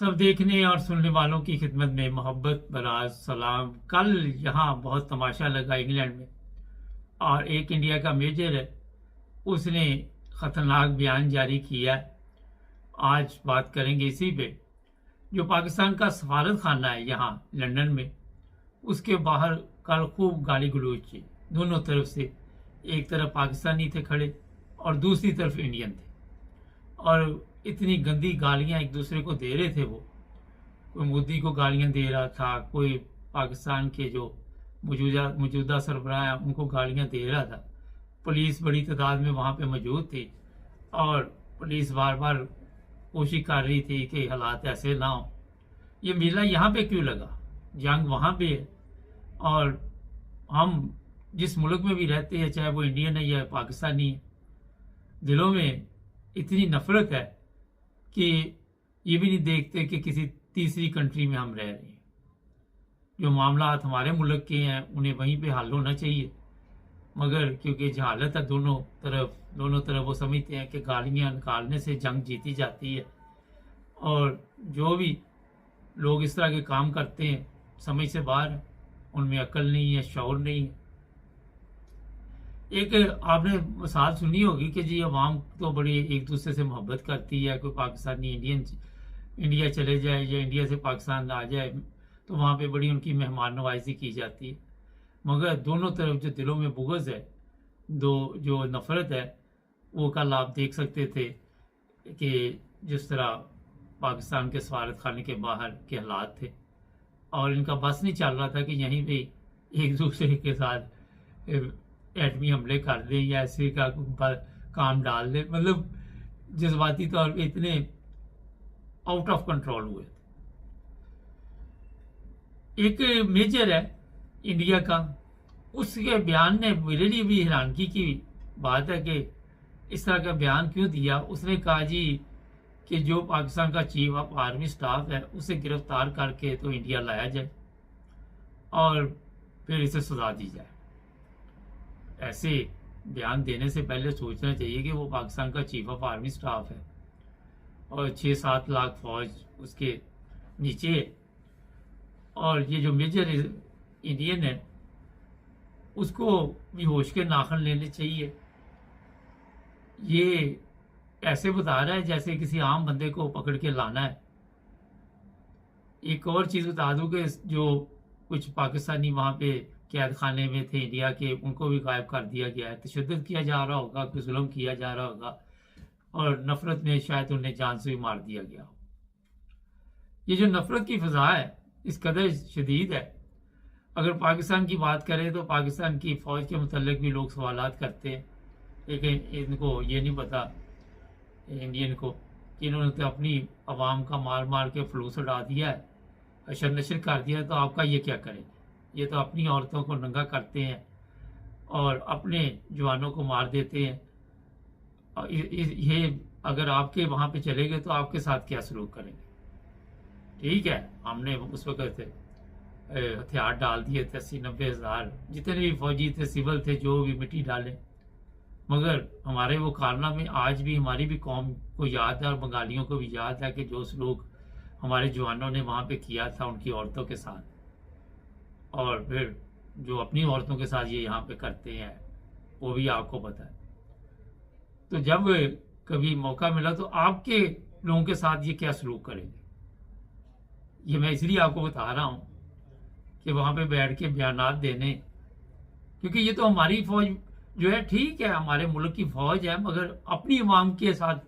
सब देखने और सुनने वालों की खिदमत में मोहब्बत बराज सलाम। कल यहाँ बहुत तमाशा लगा इंग्लैंड में, और एक इंडिया का मेजर है, उसने खतरनाक बयान जारी किया। आज बात करेंगे इसी पे। जो पाकिस्तान का सफारत खाना है यहाँ लंदन में, उसके बाहर कल खूब गाली गलौज थी दोनों तरफ से। एक तरफ पाकिस्तानी थे खड़े और दूसरी तरफ इंडियन थे, और इतनी गंदी गालियां एक दूसरे को दे रहे थे। वो कोई मोदी को गालियां दे रहा था, कोई पाकिस्तान के जो मौजूदा सरबराह हैं उनको गालियां दे रहा था। पुलिस बड़ी तादाद में वहां पे मौजूद थी, और पुलिस बार बार कोशिश कर रही थी कि हालात ऐसे ना हो। ये मेला यहाँ पे क्यों लगा? जंग वहां पे है, और हम जिस मुल्क में भी रहते हैं, चाहे वो इंडियन है या पाकिस्तानी है, दिलों में इतनी नफरत है कि ये भी नहीं देखते कि किसी तीसरी कंट्री में हम रह रहे हैं। जो मामला हमारे मुल्क के हैं उन्हें वहीं पे हल होना चाहिए, मगर क्योंकि जहालत है दोनों तरफ वो समझते हैं कि गालियां निकालने से जंग जीती जाती है। और जो भी लोग इस तरह के काम करते हैं समझ से बाहर है, उनमें अकल नहीं है, शौर नहीं है। एक आपने मिसाल सुनी होगी कि जी अवाम तो बड़ी एक दूसरे से मोहब्बत करती है। कोई पाकिस्तानी इंडिया चले जाए या इंडिया से पाकिस्तान आ जाए तो वहाँ पे बड़ी उनकी मेहमान नवाजी की जाती है। मगर दोनों तरफ जो दिलों में बुग़्ज़ है, दो जो नफ़रत है, वो कल आप देख सकते थे कि जिस तरह पाकिस्तान के सफारत खाने के बाहर के हालात थे, और इनका बस नहीं चल रहा था कि यहीं पे एक दूसरे के साथ एटमी हमले कर दें या ऐसे का काम डाल दें। मतलब जज्बाती तौर पे इतने आउट ऑफ कंट्रोल हुए थे। एक मेजर है इंडिया का, उसके बयान ने मेरे लिए भी हैरानगी की बात है कि इस तरह का बयान क्यों दिया। उसने कहा जी कि जो पाकिस्तान का चीफ ऑफ आर्मी स्टाफ है उसे गिरफ्तार करके तो इंडिया लाया जाए और फिर इसे सजा दी जाए। ऐसे बयान देने से पहले सोचना चाहिए कि वो पाकिस्तान का चीफ ऑफ आर्मी स्टाफ है और 6-7 लाख फौज उसके नीचे है, और ये जो मेजर इंडियन है उसको भी होश के नाखन लेने चाहिए। ये ऐसे बता रहा है जैसे किसी आम बंदे को पकड़ के लाना है। एक और चीज़ बता दूं कि जो कुछ पाकिस्तानी वहाँ पे कैद खाने में थे इंडिया के, उनको भी गायब कर दिया गया है। तशद्दुद किया जा रहा होगा, कुछ जुल्म किया जा रहा होगा, और नफरत में शायद उन्हें जान से भी मार दिया गया हो। ये जो नफरत की फिजा है इस कदर शदीद है। अगर पाकिस्तान की बात करें तो पाकिस्तान की फ़ौज के मुतल्लिक भी लोग सवालात करते हैं, लेकिन इनको ये नहीं पता इंडियन को कि इन्होंने तो अपनी आवाम का मार मार के फलूस उड़ा दिया है, अशर नशर कर दिया है, तो आपका ये क्या करेंगे? ये तो अपनी औरतों को नंगा करते हैं और अपने जवानों को मार देते हैं। ये अगर आपके वहाँ पे चले गए तो आपके साथ क्या सलूक करेंगे? ठीक है, हमने उस वक्त हथियार डाल दिए थे 80-90 हज़ार, जितने भी फौजी थे, सिविल थे, जो भी मिट्टी डाले, मगर हमारे वो कारनामे आज भी हमारी भी कौम को याद है और बंगालियों को भी याद है कि जो सलूक हमारे जवानों ने वहाँ पे किया था उनकी औरतों के साथ, और फिर जो अपनी औरतों के साथ ये यहाँ पे करते हैं वो भी आपको पता है। तो जब कभी मौका मिला तो आपके लोगों के साथ ये क्या सलूक करेंगे? ये मैं इसलिए आपको बता रहा हूँ कि वहाँ पे बैठ के बयानात देने, क्योंकि ये तो हमारी फौज जो है, ठीक है हमारे मुल्क की फौज है, मगर अपनी अवाम के साथ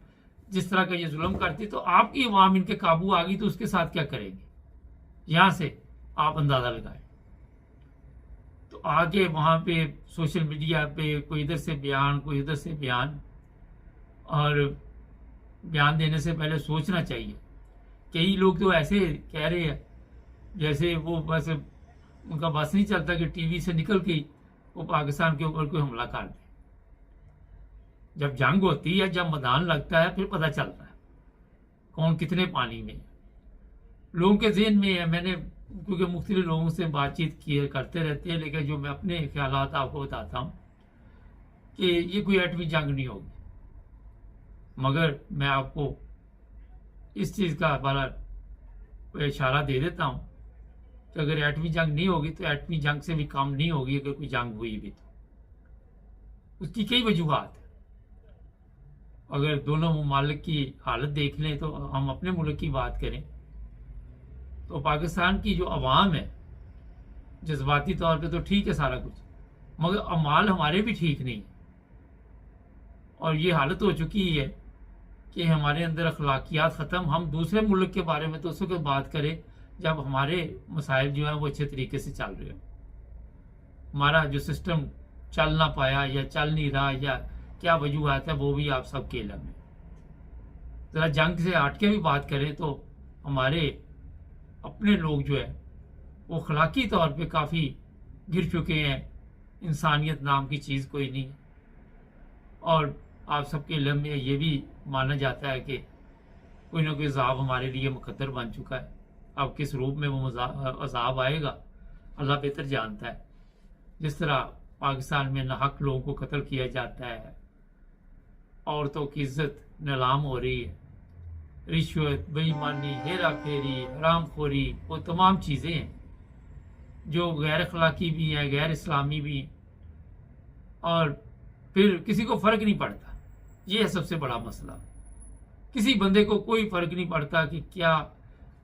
जिस तरह का ये जुल्म करती, तो आपकी अवाम इनके काबू आ गई तो उसके साथ क्या करेंगे? यहाँ से आप अंदाजा लगाएं। तो आगे वहाँ पे सोशल मीडिया पे कोई इधर से बयान, कोई उधर से बयान, और बयान देने से पहले सोचना चाहिए। कई लोग तो ऐसे कह रहे हैं जैसे वो बस उनका बस नहीं चलता कि टीवी से निकल के वो पाकिस्तान के ऊपर कोई हमला कर दे। जब जंग होती है, जब मैदान लगता है, फिर पता चलता है कौन कितने पानी में है। लोगों के ज़हन में है, मैंने क्योंकि मुख्तलिफ लोगों से बातचीत किए करते रहते हैं, लेकिन जो मैं अपने ख्यालात आपको बताता हूँ कि ये कोई एटमी जंग नहीं होगी, मगर मैं आपको इस चीज़ का बड़ा इशारा दे देता हूँ कि अगर एटमी जंग नहीं होगी तो एटमी जंग से भी कम नहीं होगी अगर कोई जंग हुई भी तो। उसकी कई वजूहत है। अगर दोनों ममालिक की हालत देख लें तो हम अपने मुल्क की बात करें तो पाकिस्तान की जो अवाम है जज्बाती तौर पे तो ठीक है सारा कुछ, मगर अमाल हमारे भी ठीक नहीं है। और ये हालत हो चुकी है कि हमारे अंदर अखलाकियात ख़त्म। हम दूसरे मुल्क के बारे में तो उस वक्त बात करें जब हमारे मसाइल जो हैं वो अच्छे तरीके से चल रहे हो। हमारा जो सिस्टम चल ना पाया या चल नहीं रहा या क्या वजूहत है वो भी आप सबके इल्म में। ज़रा जंग से हट के भी बात करें तो हमारे अपने लोग जो है वो अखलाकी तौर पे काफ़ी गिर चुके हैं। इंसानियत नाम की चीज़ कोई नहीं है। और आप सबके इल्म में ये भी माना जाता है कि कोई ना कोई अज़ाब हमारे लिए मुकद्दर बन चुका है। अब किस रूप में वो अज़ाब आएगा अल्लाह बेहतर जानता है। जिस तरह पाकिस्तान में नाहक लोगों को कत्ल किया जाता है, औरतों की इज्जत नीलाम हो रही है, रिश्वत, बेईमानी, हेरा फेरी, हरामखोरी, वो तमाम चीज़ें हैं जो गैर अखलाकी भी हैं, गैर इस्लामी भी हैं, और फिर किसी को फ़र्क नहीं पड़ता। ये है सबसे बड़ा मसला। किसी बंदे को कोई फ़र्क नहीं पड़ता कि क्या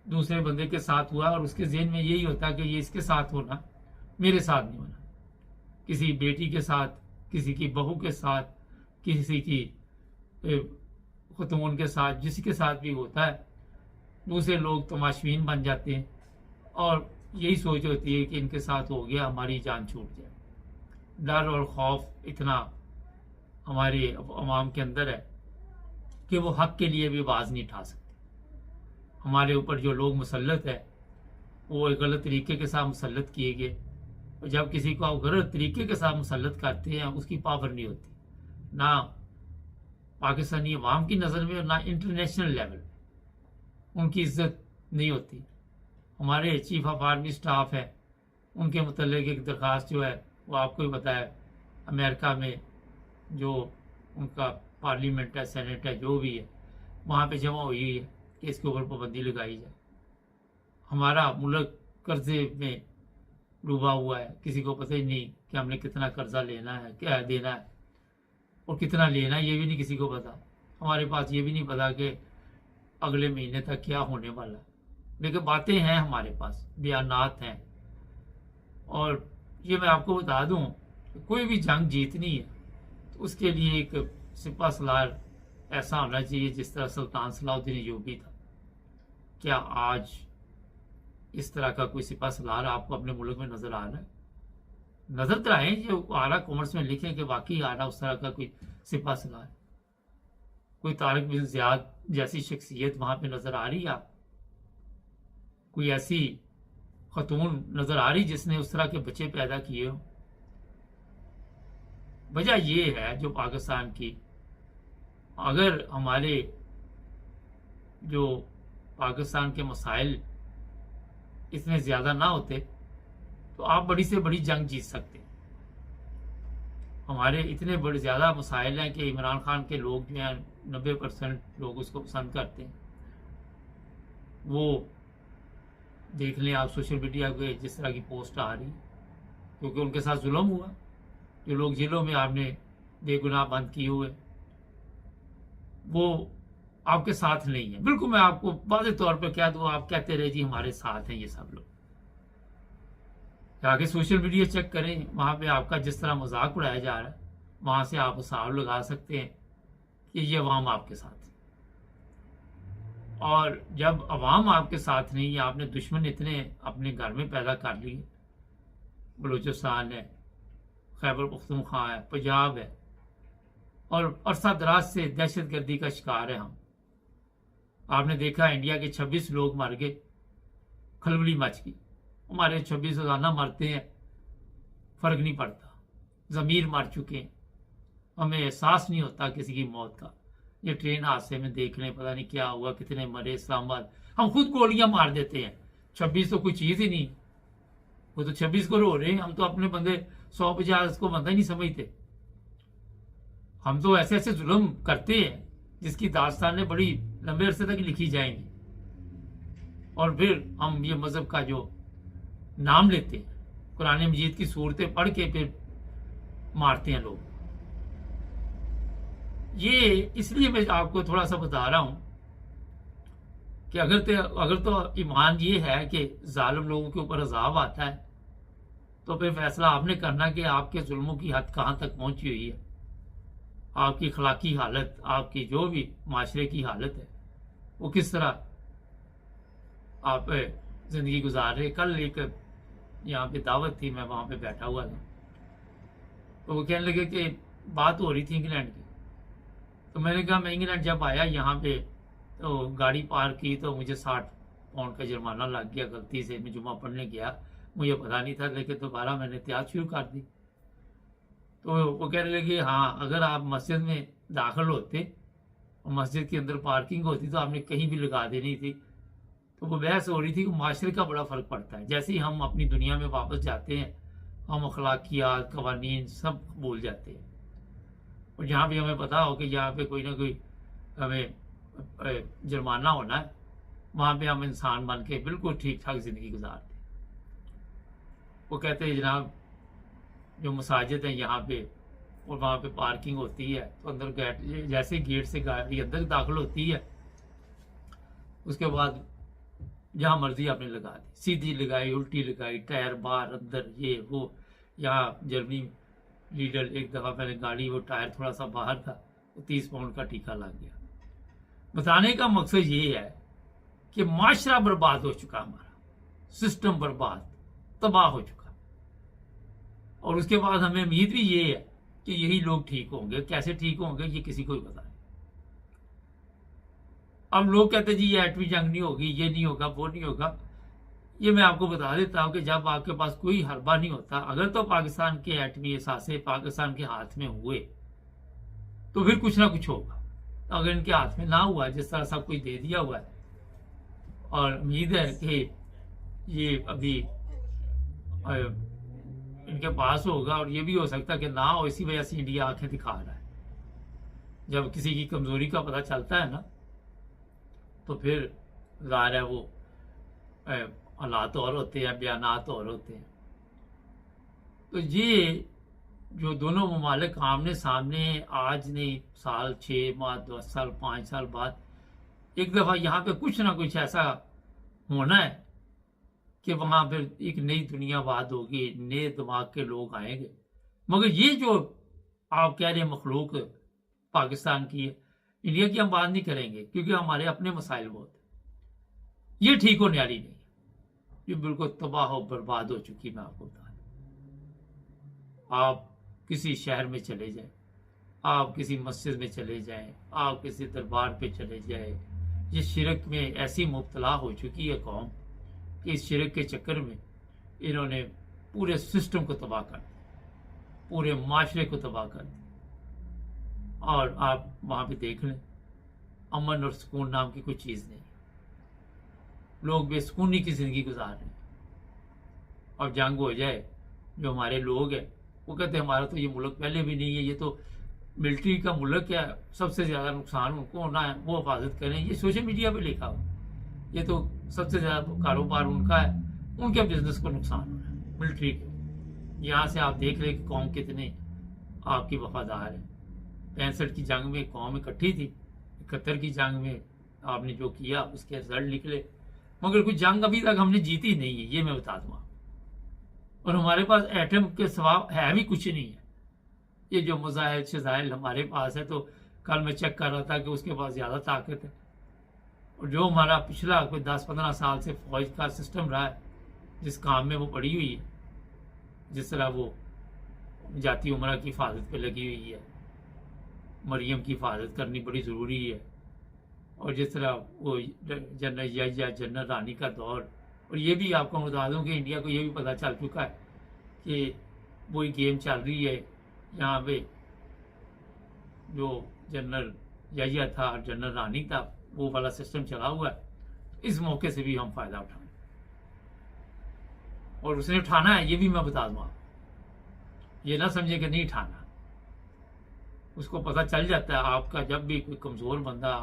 दूसरे बंदे के साथ हुआ, और उसके ज़हन में यही होता कि ये इसके साथ होना, मेरे साथ नहीं होना। किसी बेटी के साथ, किसी की बहू के साथ, किसी की ख़ुतून के साथ, जिसी के साथ भी होता है, दूसरे लोग तमाशबीन बन जाते हैं और यही सोच होती है कि इनके साथ हो गया हमारी जान छूट जाए। डर और खौफ इतना हमारे अवाम के अंदर है कि वो हक के लिए भी आवाज़ नहीं उठा सकते। हमारे ऊपर जो लोग मुसल्लत है वो एक गलत तरीके के साथ मुसल्लत किए गए, और जब किसी को आप गलत तरीके के साथ मुसल्लत करते हैं उसकी पावर नहीं होती, ना पाकिस्तानी अवाम की नज़र में और ना इंटरनेशनल लेवल उनकी इज्जत नहीं होती। हमारे चीफ ऑफ आर्मी स्टाफ है, उनके मुतल्लिक एक दरख्वास्त जो है वो आपको ही पता है, अमेरिका में जो उनका पार्लियामेंट है, सेनेट है, जो भी है, वहाँ पे जमा हुई है कि इसके ऊपर पाबंदी लगाई जाए। हमारा मुल्क कर्जे में डूबा हुआ है, किसी को पता ही नहीं कि हमने कितना कर्जा लेना है, क्या देना है और कितना लेना है, ये भी नहीं किसी को पता। हमारे पास ये भी नहीं पता कि अगले महीने तक क्या होने वाला है। लेकिन बातें हैं हमारे पास, बयानात हैं। और ये मैं आपको बता दूं कि कोई भी जंग जीतनी है तो उसके लिए एक सिपा सलार ऐसा होना चाहिए जिस तरह सुल्तान सलाहुद्दीन अय्यूबी था। क्या आज इस तरह का कोई सिपा सलार आपको अपने मुल्क में नजर आ रहा है? नजर तो आए, जो आला कॉमर्स में लिखें कि वाकई आ रहा उस तरह का कोई सिपा सलार, कोई तारिक बिन ज़ियाद जैसी शख्सियत वहां पे नजर आ रही है? आप कोई ऐसी खतून नजर आ रही जिसने उस तरह के बच्चे पैदा किए हो? वजह ये है जो पाकिस्तान की, अगर हमारे जो पाकिस्तान के मसाइल इतने ज़्यादा ना होते तो आप बड़ी से बड़ी जंग जीत सकते। हमारे इतने बड़े ज़्यादा मसाइल हैं कि इमरान खान के लोग जो हैं 90% लोग उसको पसंद करते हैं। वो देख लें आप सोशल मीडिया पे जिस तरह की पोस्ट आ रही, क्योंकि उनके साथ जुल्म हुआ। जो लोग जेलों में आपने बेगुनाह बंद किए हुए, वो आपके साथ नहीं है। बिल्कुल मैं आपको वाज़ेह तौर पर कह दूँ, आप कहते रहे जी हमारे साथ हैं ये सब लोग। जाके सोशल मीडिया चेक करें, वहाँ पे आपका जिस तरह मजाक उड़ाया जा रहा है, वहाँ से आप हिसाब लगा सकते हैं कि ये अवाम आपके साथ है। और जब अवाम आपके साथ नहीं है, आपने दुश्मन इतने अपने घर में पैदा कर लिए, बलूचिस्तान है, खैबर पख्तूनख्वा है, पंजाब है, और अरसा दराज से दहशतगर्दी का शिकार है हम। आपने देखा इंडिया के 26 लोग मर गए, खलबली मच गई। हमारे 26 रोजाना मरते हैं, फर्क नहीं पड़ता, ज़मीर मर चुके हैं, हमें एहसास नहीं होता किसी की मौत का। ये ट्रेन हादसे में देख लें, पता नहीं क्या हुआ, कितने मरे इस्लामाबाद, हम खुद गोलियां मार देते हैं। 26 तो कोई चीज़ ही नहीं, वो तो 26 को रो रहे हैं, हम तो अपने बंदे 150 को बंदा ही नहीं समझते। हम तो ऐसे ऐसे जुल्म करते हैं जिसकी दास्तानें बड़ी लंबे अरसे तक लिखी जाएंगी। और फिर हम ये मजहब का जो नाम लेते हैं, कुरान मजीद की सूरतें पढ़ के फिर मारते हैं लोग। ये इसलिए मैं आपको थोड़ा सा बता रहा हूं कि अगर तो ईमान ये है कि जालिम लोगों के ऊपर अजाब आता है, तो फिर फैसला आपने करना कि आपके जुल्मों की हद कहां तक पहुंची हुई है, आपकी अखलाकी हालत, आपकी जो भी माशरे की हालत है वो किस तरह आप जिंदगी गुजार रहे। कल एक यहाँ पे दावत थी, मैं वहां पे बैठा हुआ था, तो वो कहने लगे कि बात हो रही थी इंग्लैंड की। तो मैंने कहा मैं इंग्लैंड जब आया यहाँ पे तो गाड़ी पार्क की तो मुझे 60 पाउंड का जुर्माना लग गया। गलती से मैं जुम्मा पढ़ने गया, मुझे पता नहीं था, लेकिन दोबारा मैंने एहतियात शुरू कर दी। तो वो कहने लगे हाँ, अगर आप मस्जिद में दाखिल होते और मस्जिद के अंदर पार्किंग होती तो आपने कहीं भी लगा देनी थी। तो वो बहस हो रही थी कि माशरे का बड़ा फ़र्क पड़ता है। जैसे ही हम अपनी दुनिया में वापस जाते हैं, हम अखलाकियात, कवानीन सब भूल जाते हैं। और जहाँ भी हमें पता हो कि यहाँ पे कोई ना कोई हमें जुर्माना होना है, वहाँ पे हम इंसान बन के बिल्कुल ठीक ठाक ज़िंदगी गुजारते हैं। वो कहते हैं जनाब जो मसाजिद हैं यहाँ पे और वहाँ पे पार्किंग होती है, तो अंदर गेट, जैसे गेट से गाड़ी अंदर दाखिल होती है, उसके बाद जहाँ मर्जी आपने लगा दी, सीधी लगाई, उल्टी लगाई, टायर बाहर अंदर, ये वो। यहाँ जर्मनी लीडर एक दफ़ा मैंने गाड़ी, वो टायर थोड़ा सा बाहर था, तो 30 पाउंड का टीका लग गया। बताने का मकसद ये है कि माशरा बर्बाद हो चुका, हमारा सिस्टम बर्बाद, तबाह हो चुका। और उसके बाद हमें उम्मीद भी ये है कि यही लोग ठीक होंगे। कैसे ठीक होंगे ये किसी को ही पता नहीं। अब लोग कहते जी ये एटमी जंग नहीं होगी, ये नहीं होगा, वो नहीं होगा। ये मैं आपको बता देता हूं कि जब आपके पास कोई हरबा नहीं होता, अगर तो पाकिस्तान के एटमी असासे पाकिस्तान के हाथ में हुए तो फिर कुछ ना कुछ होगा। अगर इनके हाथ में ना हुआ, जिस तरह सब कुछ दे दिया हुआ है, और उम्मीद है कि ये अभी इनके पास होगा, और ये भी हो सकता है कि ना हो, इसी वजह से इंडिया आंखें दिखा रहा है। जब किसी की कमजोरी का पता चलता है ना, तो फिर ज़ाहिर है वो हालात और होते हैं, बयानात और होते हैं। तो ये जो दोनों ममालिक आमने सामने आज नहीं, साल 6 माह 10 साल 5 साल बाद एक दफ़ा यहाँ पे कुछ ना कुछ ऐसा होना है कि वहाँ फिर एक नई दुनियावाद होगी, नए दिमाग के लोग आएंगे। मगर ये जो आप कह रहे हैं मखलूक पाकिस्तान की है, इंडिया की हम बात नहीं करेंगे क्योंकि हमारे अपने मसाइल बहुत है। ये ठीक होने वाली नहीं, ये बिल्कुल तबाह और बर्बाद हो चुकी। मैं आपको बता दूं, आप किसी शहर में चले जाएं, आप किसी मस्जिद में चले जाएं, आप किसी दरबार पे चले जाएं, ये शिरक में ऐसी मुब्तला हो चुकी है कौम कि इस शिरक के चक्कर में इन्होंने पूरे सिस्टम को तबाह कर दिया, पूरे माशरे को तबाह कर दिया। और आप वहाँ पे देख लें, अमन और सुकून नाम की कोई चीज़ नहीं, लोग बेसुकूनी की ज़िंदगी गुजार रहे हैं। और जंग हो जाए, जो हमारे लोग हैं वो कहते हैं हमारा तो ये मुल्क पहले भी नहीं है, ये तो मिलिट्री का मुल्क है, सबसे ज़्यादा नुकसान उनको होना है, वो हिफाजत करें। ये सोशल मीडिया पे लिखा हुआ, ये तो सबसे ज़्यादा कारोबार उनका है, उनके बिजनेस को नुकसान हो रहा है मिलिट्री के। यहाँ से आप देख रहे कि कौम कितने आपकी वफादार है। 65 की जंग में कौम इकट्ठी थी, 71 की जंग में आपने जो किया उसके रिजल्ट निकले, मगर कुछ जंग अभी तक हमने जीती नहीं है, ये मैं बता दूँ। और हमारे पास एटम के सिवा है भी कुछ नहीं है। ये जो मज़ाहिल शज़ाइल हमारे पास है, तो कल मैं चेक कर रहा था कि उसके पास ज़्यादा ताकत है। और जो हमारा पिछला कोई 10-15 साल से फौज का सिस्टम रहा है, जिस काम में वो पड़ी हुई है, जिस तरह वो जाती उमरा की हिफाजत पे लगी हुई है, मरियम की हिफाजत करनी बड़ी ज़रूरी है, और जिस तरह वो जनरल या जनरल रानी का दौर। और ये भी आपको बता दूं कि इंडिया को ये भी पता चल चुका है कि वही गेम चल रही है यहाँ पे, जो जनरल या था और जनरल रानी था, वो वाला सिस्टम चला हुआ है। इस मौके से भी हम फायदा उठाएं, और उसने उठाना है, ये भी मैं बता दूं। ये ना समझे कि नहीं उठाना, उसको पता चल जाता है। आपका जब भी कोई कमजोर बंदा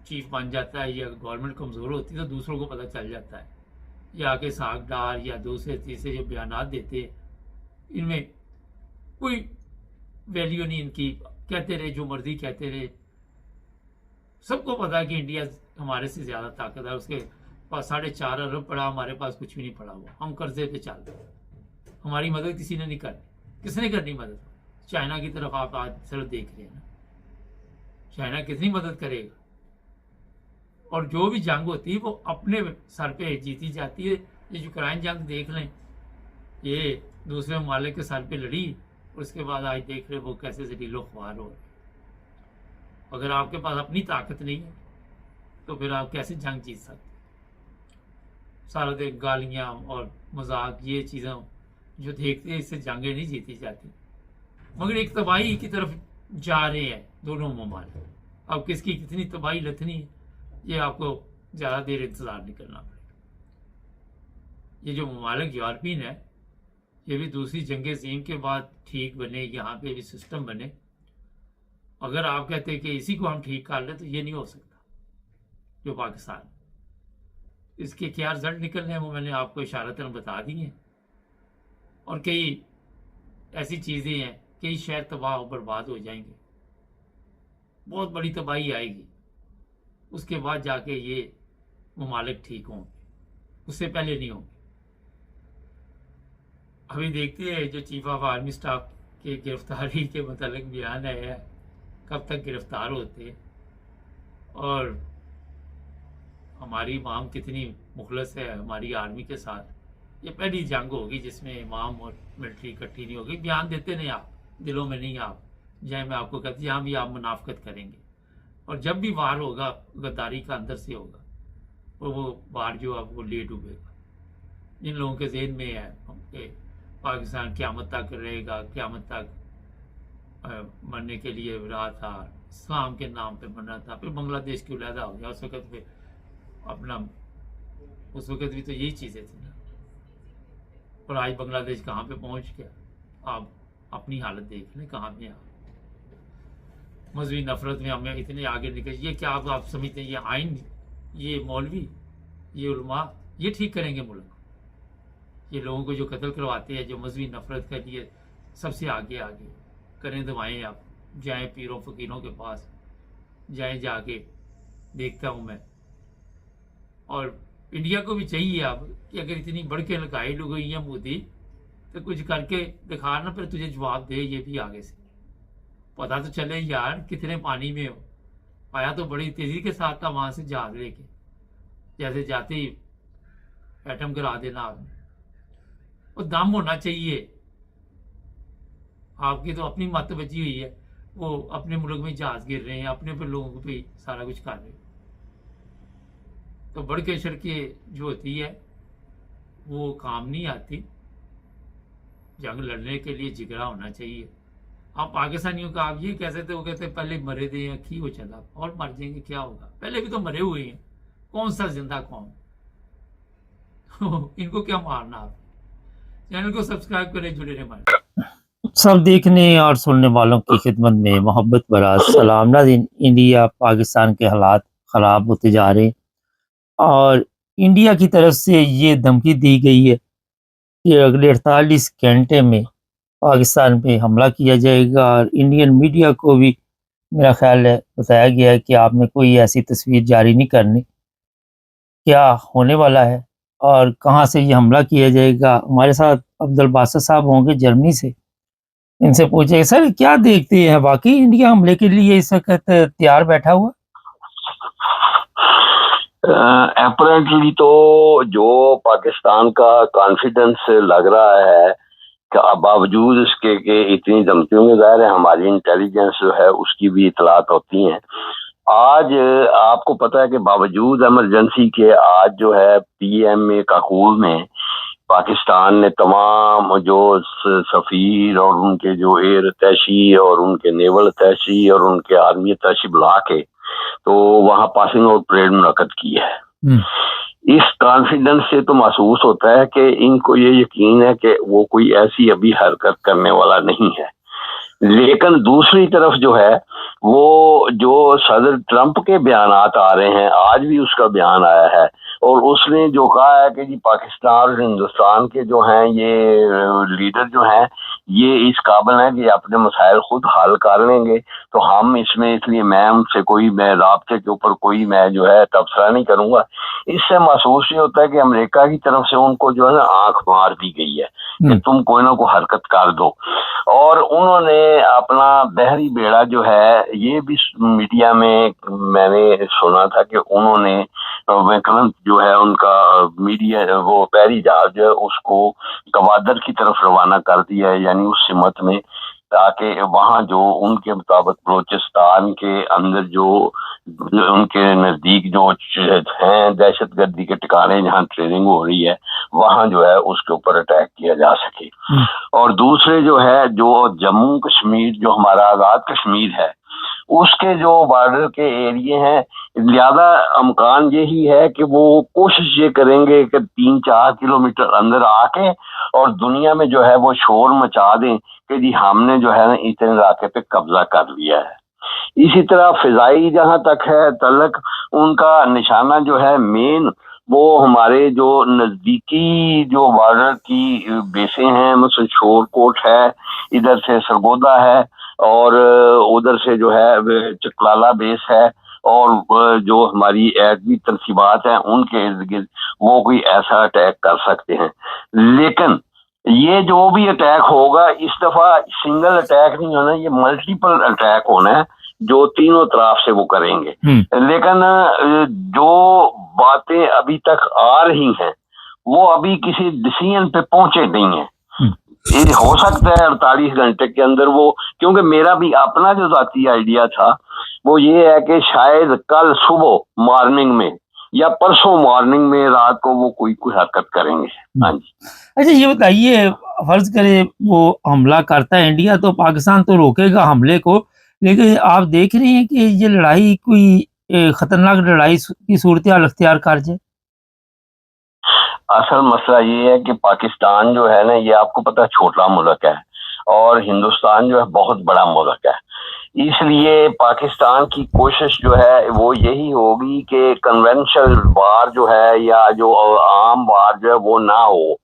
चीफ बन जाता है या गवर्नमेंट कमज़ोर होती है तो दूसरों को पता चल जाता है, या आके सागदार या दूसरे तीसरे जो बयान देते हैं इनमें कोई वैल्यू नहीं इनकी, कहते रहे जो मर्जी कहते रहे। सबको पता है कि इंडिया हमारे से ज़्यादा ताकत है, उसके पास 4.5 अरब पड़ा, हमारे पास कुछ भी नहीं पड़ा हुआ, हम कर्जे पे चलते हैं। हमारी मदद किसी ने नहीं करनी, किसने करनी मदद? चाइना की तरफ आप आज सिर्फ देख रहे हैं ना, चाइना कितनी मदद करेगा? और जो भी जंग होती है वो अपने सर पे जीती जाती है। ये यूक्रेन जंग देख लें, ये दूसरे ममालिक के सर पे लड़ी, उसके बाद आज देख रहे वो कैसे जलीलो ख्वार हो रहे। अगर आपके पास अपनी ताकत नहीं है तो फिर आप कैसे जंग जीत सकते? सारा दिन गालियाँ और मजाक, ये चीज़ें जो देखते हैं, इससे जंगें नहीं जीती जाती, मगर एक तबाही की तरफ जा रहे हैं दोनों ममालिक। अब किसकी कितनी तबाही लथनी है ये आपको ज़्यादा देर इंतज़ार नहीं करना पड़ेगा। ये जो ममालिक यूरोपियन है, ये भी दूसरी जंग अज़ीम के बाद ठीक बने, यहाँ पे भी सिस्टम बने। अगर आप कहते हैं कि इसी को हम ठीक कर लें तो ये नहीं हो सकता। जो पाकिस्तान, इसके क्या रिजल्ट निकलने हैं वो मैंने आपको इशारतन बता दी हैं, और कई ऐसी चीज़ें हैं, कई शहर तबाह और बर्बाद हो जाएंगे, बहुत बड़ी तबाही आएगी, उसके बाद जाके ये ममालिक ठीक होंगे, उससे पहले नहीं होंगे। अभी देखते हैं जो चीफ ऑफ आर्मी स्टाफ के गिरफ्तारी के मतलब बयान आया है, कब तक गिरफ्तार होते हैं, और हमारी इमाम कितनी मुखलस है हमारी आर्मी के साथ। ये पहली जंग होगी जिसमें इमाम और मिलिट्री इकट्ठी नहीं होगी। बयान देते नहीं आप, दिलों में नहीं आप, जय मैं आपको कहती यहाँ भी आप मुनाफकत करेंगे, और जब भी वार होगा गद्दारी का अंदर से होगा, और वो वार जो है वो ले डूबेगा। जिन लोगों के जहन में है कि पाकिस्तान क़यामत तक रहेगा, क़यामत तक मरने के लिए रहा था, इस्लाम के नाम पे मरना था, फिर बांग्लादेश की उलहदा हो गया, उस वक़्त पे अपना, उस वक़्त भी तो यही चीज़ें थी ना। और आज बांग्लादेश कहाँ पे पहुँच गया, आप अपनी हालत देख लें कहाँ पे आप। मजहबी नफरत में हमें इतने आगे निकल, ये क्या आप समझते हैं ये आइन, ये मौलवी, ये उलमा ये ठीक करेंगे मुल्क? ये लोगों को जो कत्ल करवाते हैं, जो मजहबी नफरत के लिए सबसे आगे आगे करें दवाएँ, आप जाएँ पीरों फ़कीरों के पास जाएँ, जाके देखता हूँ मैं। और इंडिया को भी चाहिए अब कि अगर इतनी बढ़ के लगाई गई है मोदी, तो कुछ करके दिखा ना, फिर तुझे जवाब दे ये भी आगे से, पता तो चले यार कितने पानी में हो। आया तो बड़ी तेज़ी के साथ था वहाँ से जहाज लेके, जैसे जाते ही एटम गिरा देना आपने। वो दम होना चाहिए। आपकी तो अपनी मत बची हुई है, वो अपने मुल्क में जहाज गिर रहे हैं, अपने पर लोगों पे सारा कुछ कर रहे हैं। तो बढ़ के चढ़ के जो होती है वो काम नहीं आती। जंग लड़ने के लिए जिगरा होना चाहिए। आप पाकिस्तानियों का आप ये कह सकते हो, कहते पहले मरे थे अखी हो चला और मर जाएंगे, क्या होगा? पहले भी तो मरे हुए हैं, कौन सा जिंदा कौन? इनको क्या मारना? आप चैनल को सब्सक्राइब करें, जुड़े रहे हमारे। सब देखने और सुनने वालों की खिदमत में मोहब्बत भरा सलाम। नाज़रीन, इंडिया पाकिस्तान के हालात ख़राब होते जा रहे हैं, और इंडिया की तरफ से ये धमकी दी गई है कि अगले 48 घंटे में पाकिस्तान पे हमला किया जाएगा। और इंडियन मीडिया को भी मेरा ख्याल है बताया गया है कि आपने कोई ऐसी तस्वीर जारी नहीं करनी। क्या होने वाला है और कहाँ से ये हमला किया जाएगा? हमारे साथ अब्दुल बासित साहब होंगे जर्मनी से, इनसे पूछे सर क्या देखते हैं, वाकई इंडिया हमले के लिए इस वक्त तैयार बैठा हुआ? अपेरेंटली तो जो पाकिस्तान का कॉन्फिडेंस लग रहा है कि बावजूद इसके कि इतनी धमकियों में, ज़ाहिर है हमारी इंटेलिजेंस जो है उसकी भी इतलात होती हैं। आज आपको पता है कि बावजूद इमरजेंसी के आज जो है पीएमए काकूल में पाकिस्तान ने तमाम जो सफ़ीर और उनके जो एयर अटैची और उनके नेवल अटैची और उनके आर्मी अटैची बुला के तो वहाँ पासिंग आउट परेड मुनक्कद की है। इस कॉन्फिडेंस से तो महसूस होता है कि इनको ये यकीन है कि वो कोई ऐसी अभी हरकत करने वाला नहीं है। लेकिन दूसरी तरफ जो है वो जो सदर ट्रंप के बयानात आ रहे हैं, आज भी उसका बयान आया है और उसने जो कहा है कि जी पाकिस्तान और हिंदुस्तान के जो हैं ये लीडर जो हैं ये इस काबिल हैं कि अपने मसाइल खुद हल कर लेंगे, तो हम इसमें, इसलिए मैं उनसे कोई, मैं राब्ते के ऊपर कोई मैं जो है तबसरा नहीं करूंगा। इससे महसूस ये होता है कि अमेरिका की तरफ से उनको जो है ना आंख मार दी गई है कि तुम कोई ना कोई हरकत कर दो। और उन्होंने अपना बहरी बेड़ा जो है, ये भी मीडिया में मैंने सुना था कि उन्होंने विक्रम जो है उनका मीडिया वो बहरी जहाज जो है उसको गवादर की तरफ रवाना कर दिया है, यानी उस सिमत में, ताकि वहां जो उनके मुताबिक बलोचिस्तान के अंदर जो उनके नजदीक जो हैं दहशतगर्दी के ठिकाने जहाँ ट्रेनिंग हो रही है वहां जो है उसके ऊपर अटैक किया जा सके। और दूसरे जो है जो जम्मू कश्मीर जो हमारा आजाद कश्मीर है उसके जो बॉर्डर के एरिए हैं, ज्यादा अमकान यही है कि वो कोशिश ये करेंगे कि 3-4 किलोमीटर अंदर आके और दुनिया में जो है वो शोर मचा दें कि जी हमने जो है ना इतने इलाके पे कब्जा कर लिया है। इसी तरह फिजाई जहां तक है तलक उनका निशाना जो है मेन, वो हमारे जो नजदीकी जो बॉर्डर की बेसें हैं, मतलब शोरकोट है, इधर से सरगोदा है और उधर से जो है चकलाला बेस है और जो हमारी एटमी तरसीबात हैं उनके इर्द गिर्द वो कोई ऐसा अटैक कर सकते हैं। लेकिन ये जो भी अटैक होगा इस दफा सिंगल अटैक नहीं होना, ये मल्टीपल अटैक होना है जो तीनों तरफ से वो करेंगे। लेकिन जो बातें अभी तक आ रही हैं वो अभी किसी डिसीजन पे पहुंचे नहीं है। ये हो सकता है 48 घंटे के अंदर वो, क्योंकि मेरा भी अपना जो जाती आइडिया था वो ये है कि शायद कल सुबह मॉर्निंग में या परसों मॉर्निंग में रात को वो कोई कोई हरकत करेंगे। हाँ जी। अच्छा ये बताइए, फर्ज करे वो हमला करता है इंडिया तो पाकिस्तान तो रोकेगा हमले को, लेकिन आप देख रहे हैं कि ये लड़ाई कोई खतरनाक लड़ाई की सूरत हाल अख्तियार कर जाए। असल मसला ये है कि पाकिस्तान जो है ना ये आपको पता है छोटा मुल्क है और हिंदुस्तान जो है बहुत बड़ा मुल्क है, इसलिए पाकिस्तान की कोशिश जो है वो यही होगी कि कन्वेंशनल वार जो है या जो आम वार जो है वो ना हो।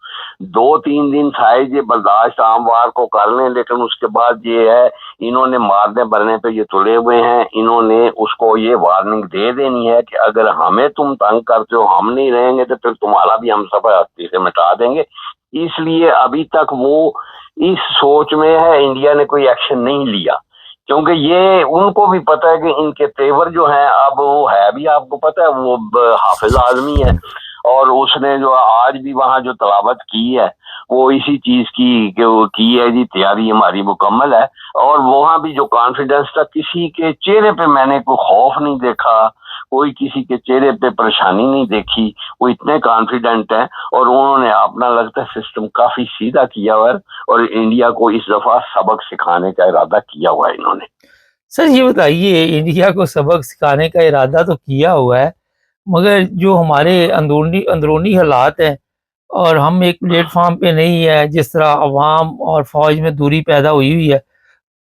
2-3 दिन शायद ये बर्दाश्त आम वार को कर लें, लेकिन उसके बाद ये है इन्होंने मारने भरने पे ये तुले हुए हैं, इन्होंने उसको ये वार्निंग दे देनी है कि अगर हमें तुम तंग करते हो हम नहीं रहेंगे तो फिर तुम्हारा भी हम सब हस्ती से मिटा देंगे। इसलिए अभी तक वो इस सोच में है, इंडिया ने कोई एक्शन नहीं लिया क्योंकि ये उनको भी पता है कि इनके तेवर जो हैं, अब वो है भी आपको पता है वो हाफिज आदमी है और उसने जो आज भी वहां जो तलावत की है वो इसी चीज की कि वो की है जी तैयारी हमारी मुकम्मल है। और वहां भी जो कॉन्फिडेंस था, किसी के चेहरे पे मैंने कोई खौफ नहीं देखा, कोई किसी के चेहरे पे परेशानी नहीं देखी, वो इतने कॉन्फिडेंट हैं और उन्होंने अपना लगता है सिस्टम काफी सीधा किया हुआ है और इंडिया को इस दफा सबक सिखाने का इरादा किया हुआ है इन्होंने। सर ये बताइए, इंडिया को सबक सिखाने का इरादा तो किया हुआ है, मगर जो हमारे अंदरूनी अंदरूनी हालात हैं और हम एक प्लेटफॉर्म पे नहीं है, जिस तरह अवाम और फौज में दूरी पैदा हुई हुई है,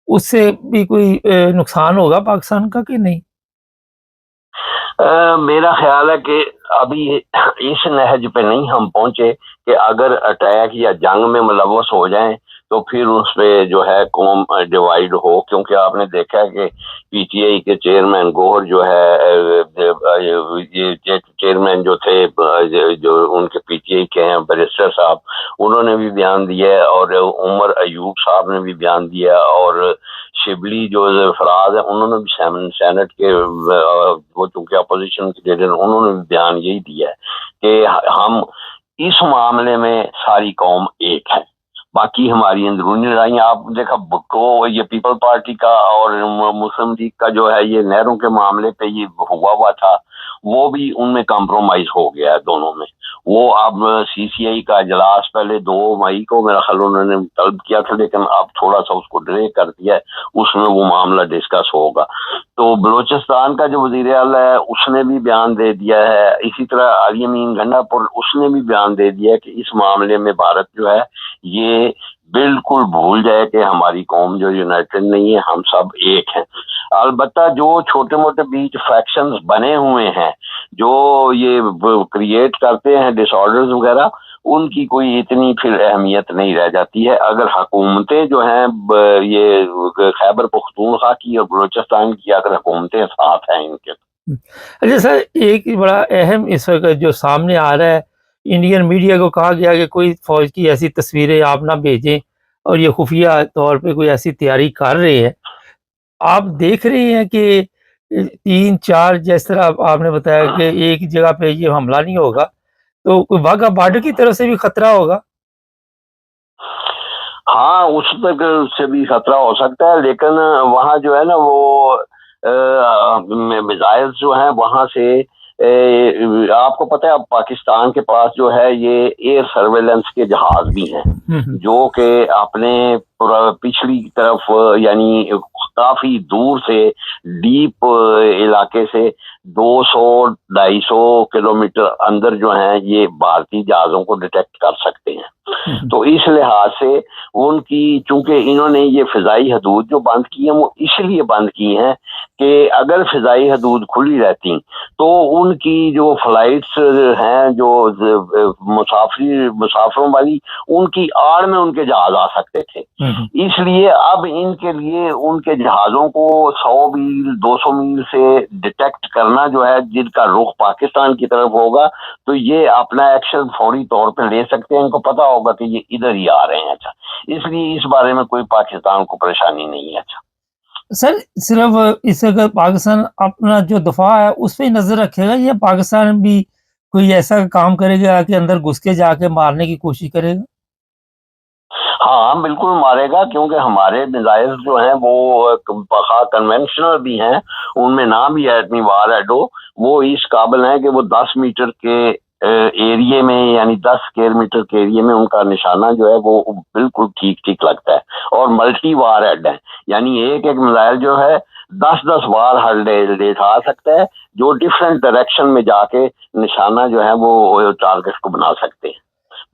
उससे भी कोई नुकसान होगा पाकिस्तान का कि नहीं? मेरा ख्याल है कि अभी इस नहज पे नहीं हम पहुंचे कि अगर अटैक या जंग में मुलव्वस हो जाएं तो फिर उस पे जो है कौम डिवाइड हो, क्योंकि आपने देखा है कि पीटीआई के चेयरमैन गोहर जो है ये चेयरमैन जो थे जो उनके पीटीआई के हैं बैरिस्टर साहब, उन्होंने भी बयान दिया है और उमर अयूब साहब ने भी बयान दिया और शिबली जो फराज है उन्होंने भी सेनेट के वो चूंकि अपोजिशन के लीडर उन्होंने भी बयान यही दिया है कि हम इस मामले में सारी कौम एक है, बाकी हमारी अंदरूनी लड़ाइयाँ आप देखा को ये पीपल पार्टी का और मुस्लिम लीग का जो है ये नहरों के मामले पे ये हुआ था, वो भी उनमें कॉम्प्रोमाइज हो गया है दोनों में। वो अब सीसीआई का इजलास पहले 2 मई को मेरा ख्याल उन्होंने तलब किया था, लेकिन अब थोड़ा सा उसको डिले कर दिया है, उसमें वो मामला डिस्कस होगा। तो बलोचिस्तान का जो वजीर आला है उसने भी बयान दे दिया है, इसी तरह अली अमीन गंडापुर उसने भी बयान दे दिया है कि इस मामले में भारत जो है ये बिल्कुल भूल जाए कि हमारी कौम जो यूनाइटेड नहीं है, हम सब एक हैं। अलबत्ता जो छोटे-मोटे बीच फैक्शंस बने हुए हैं, जो ये क्रिएट करते हैं डिसऑर्डर्स वगैरह, उनकी कोई इतनी फिर अहमियत नहीं रह जाती है। अगर हुकूमतें जो हैं ये खैबर पख्तूनख्वा की और बलूचिस्तान की अगर हुकूमतें साथ हैं इनके। अच्छा सर, एक बड़ा अहम इस वक्त जो सामने आ रहा है, इंडियन मीडिया को कहा गया कि कोई फौज की ऐसी तस्वीरें आप ना भेजें और ये खुफिया तौर पे कोई ऐसी तैयारी कर रहे हैं। आप देख रहे हैं कि 3-4 जिस तरह आपने बताया कि एक जगह पे ये हमला नहीं होगा, तो कोई वाघा बॉर्डर की तरफ से भी खतरा होगा? हाँ, उस तक से भी खतरा हो सकता है, लेकिन वहाँ जो है ना वो मिसाइल्स जो हैं वहाँ से आपको पता है अब पाकिस्तान के पास जो है ये एयर सर्वेलेंस के जहाज भी हैं, जो कि अपने पिछली तरफ यानी काफी दूर से डीप इलाके से 200-250 किलोमीटर अंदर जो है ये भारतीय जहाजों को डिटेक्ट कर सकते हैं। तो इस लिहाज से उनकी, चूंकि इन्होंने ये फिजाई हदूद जो बंद की है वो इसलिए बंद की हैं कि अगर फिजाई हदूद खुली रहती तो उनकी जो फ्लाइट्स हैं जो मुसाफिरों वाली, उनकी आड़ में उनके जहाज आ सकते थे। इसलिए अब इनके लिए उनके जहाजों को 100 मील 200 मील से डिटेक्ट करना जो है, जिनका रुख पाकिस्तान की तरफ होगा, तो ये अपना एक्शन फौरी तौर पे ले सकते हैं। इनको पता होगा कि ये इधर ही आ रहे हैं। अच्छा, इसलिए इस बारे में कोई पाकिस्तान को परेशानी नहीं है। अच्छा सर, सिर्फ इस अगर पाकिस्तान अपना जो दफा है उस पे नजर रखेगा या पाकिस्तान भी कोई ऐसा काम करेगा कि अंदर घुस के जाके मारने की कोशिश करेगा? हाँ, बिल्कुल मारेगा, क्योंकि हमारे मिसाइल जो हैं वो कन्वेंशनल भी हैं, उनमें ना भी एटमी वार हेड हो, वो इस काबिल हैं कि वो 10 मीटर के एरिया में यानी 10 स्क्वायर मीटर के एरिया में उनका निशाना जो है वो बिल्कुल ठीक ठीक लगता है। और मल्टी वार हेड है, यानी एक एक मिसाइल जो है 10-10 वार हेड दिखा सकता है, जो डिफरेंट डायरेक्शन में जाके निशाना जो है वो टारगेट को बना सकते हैं।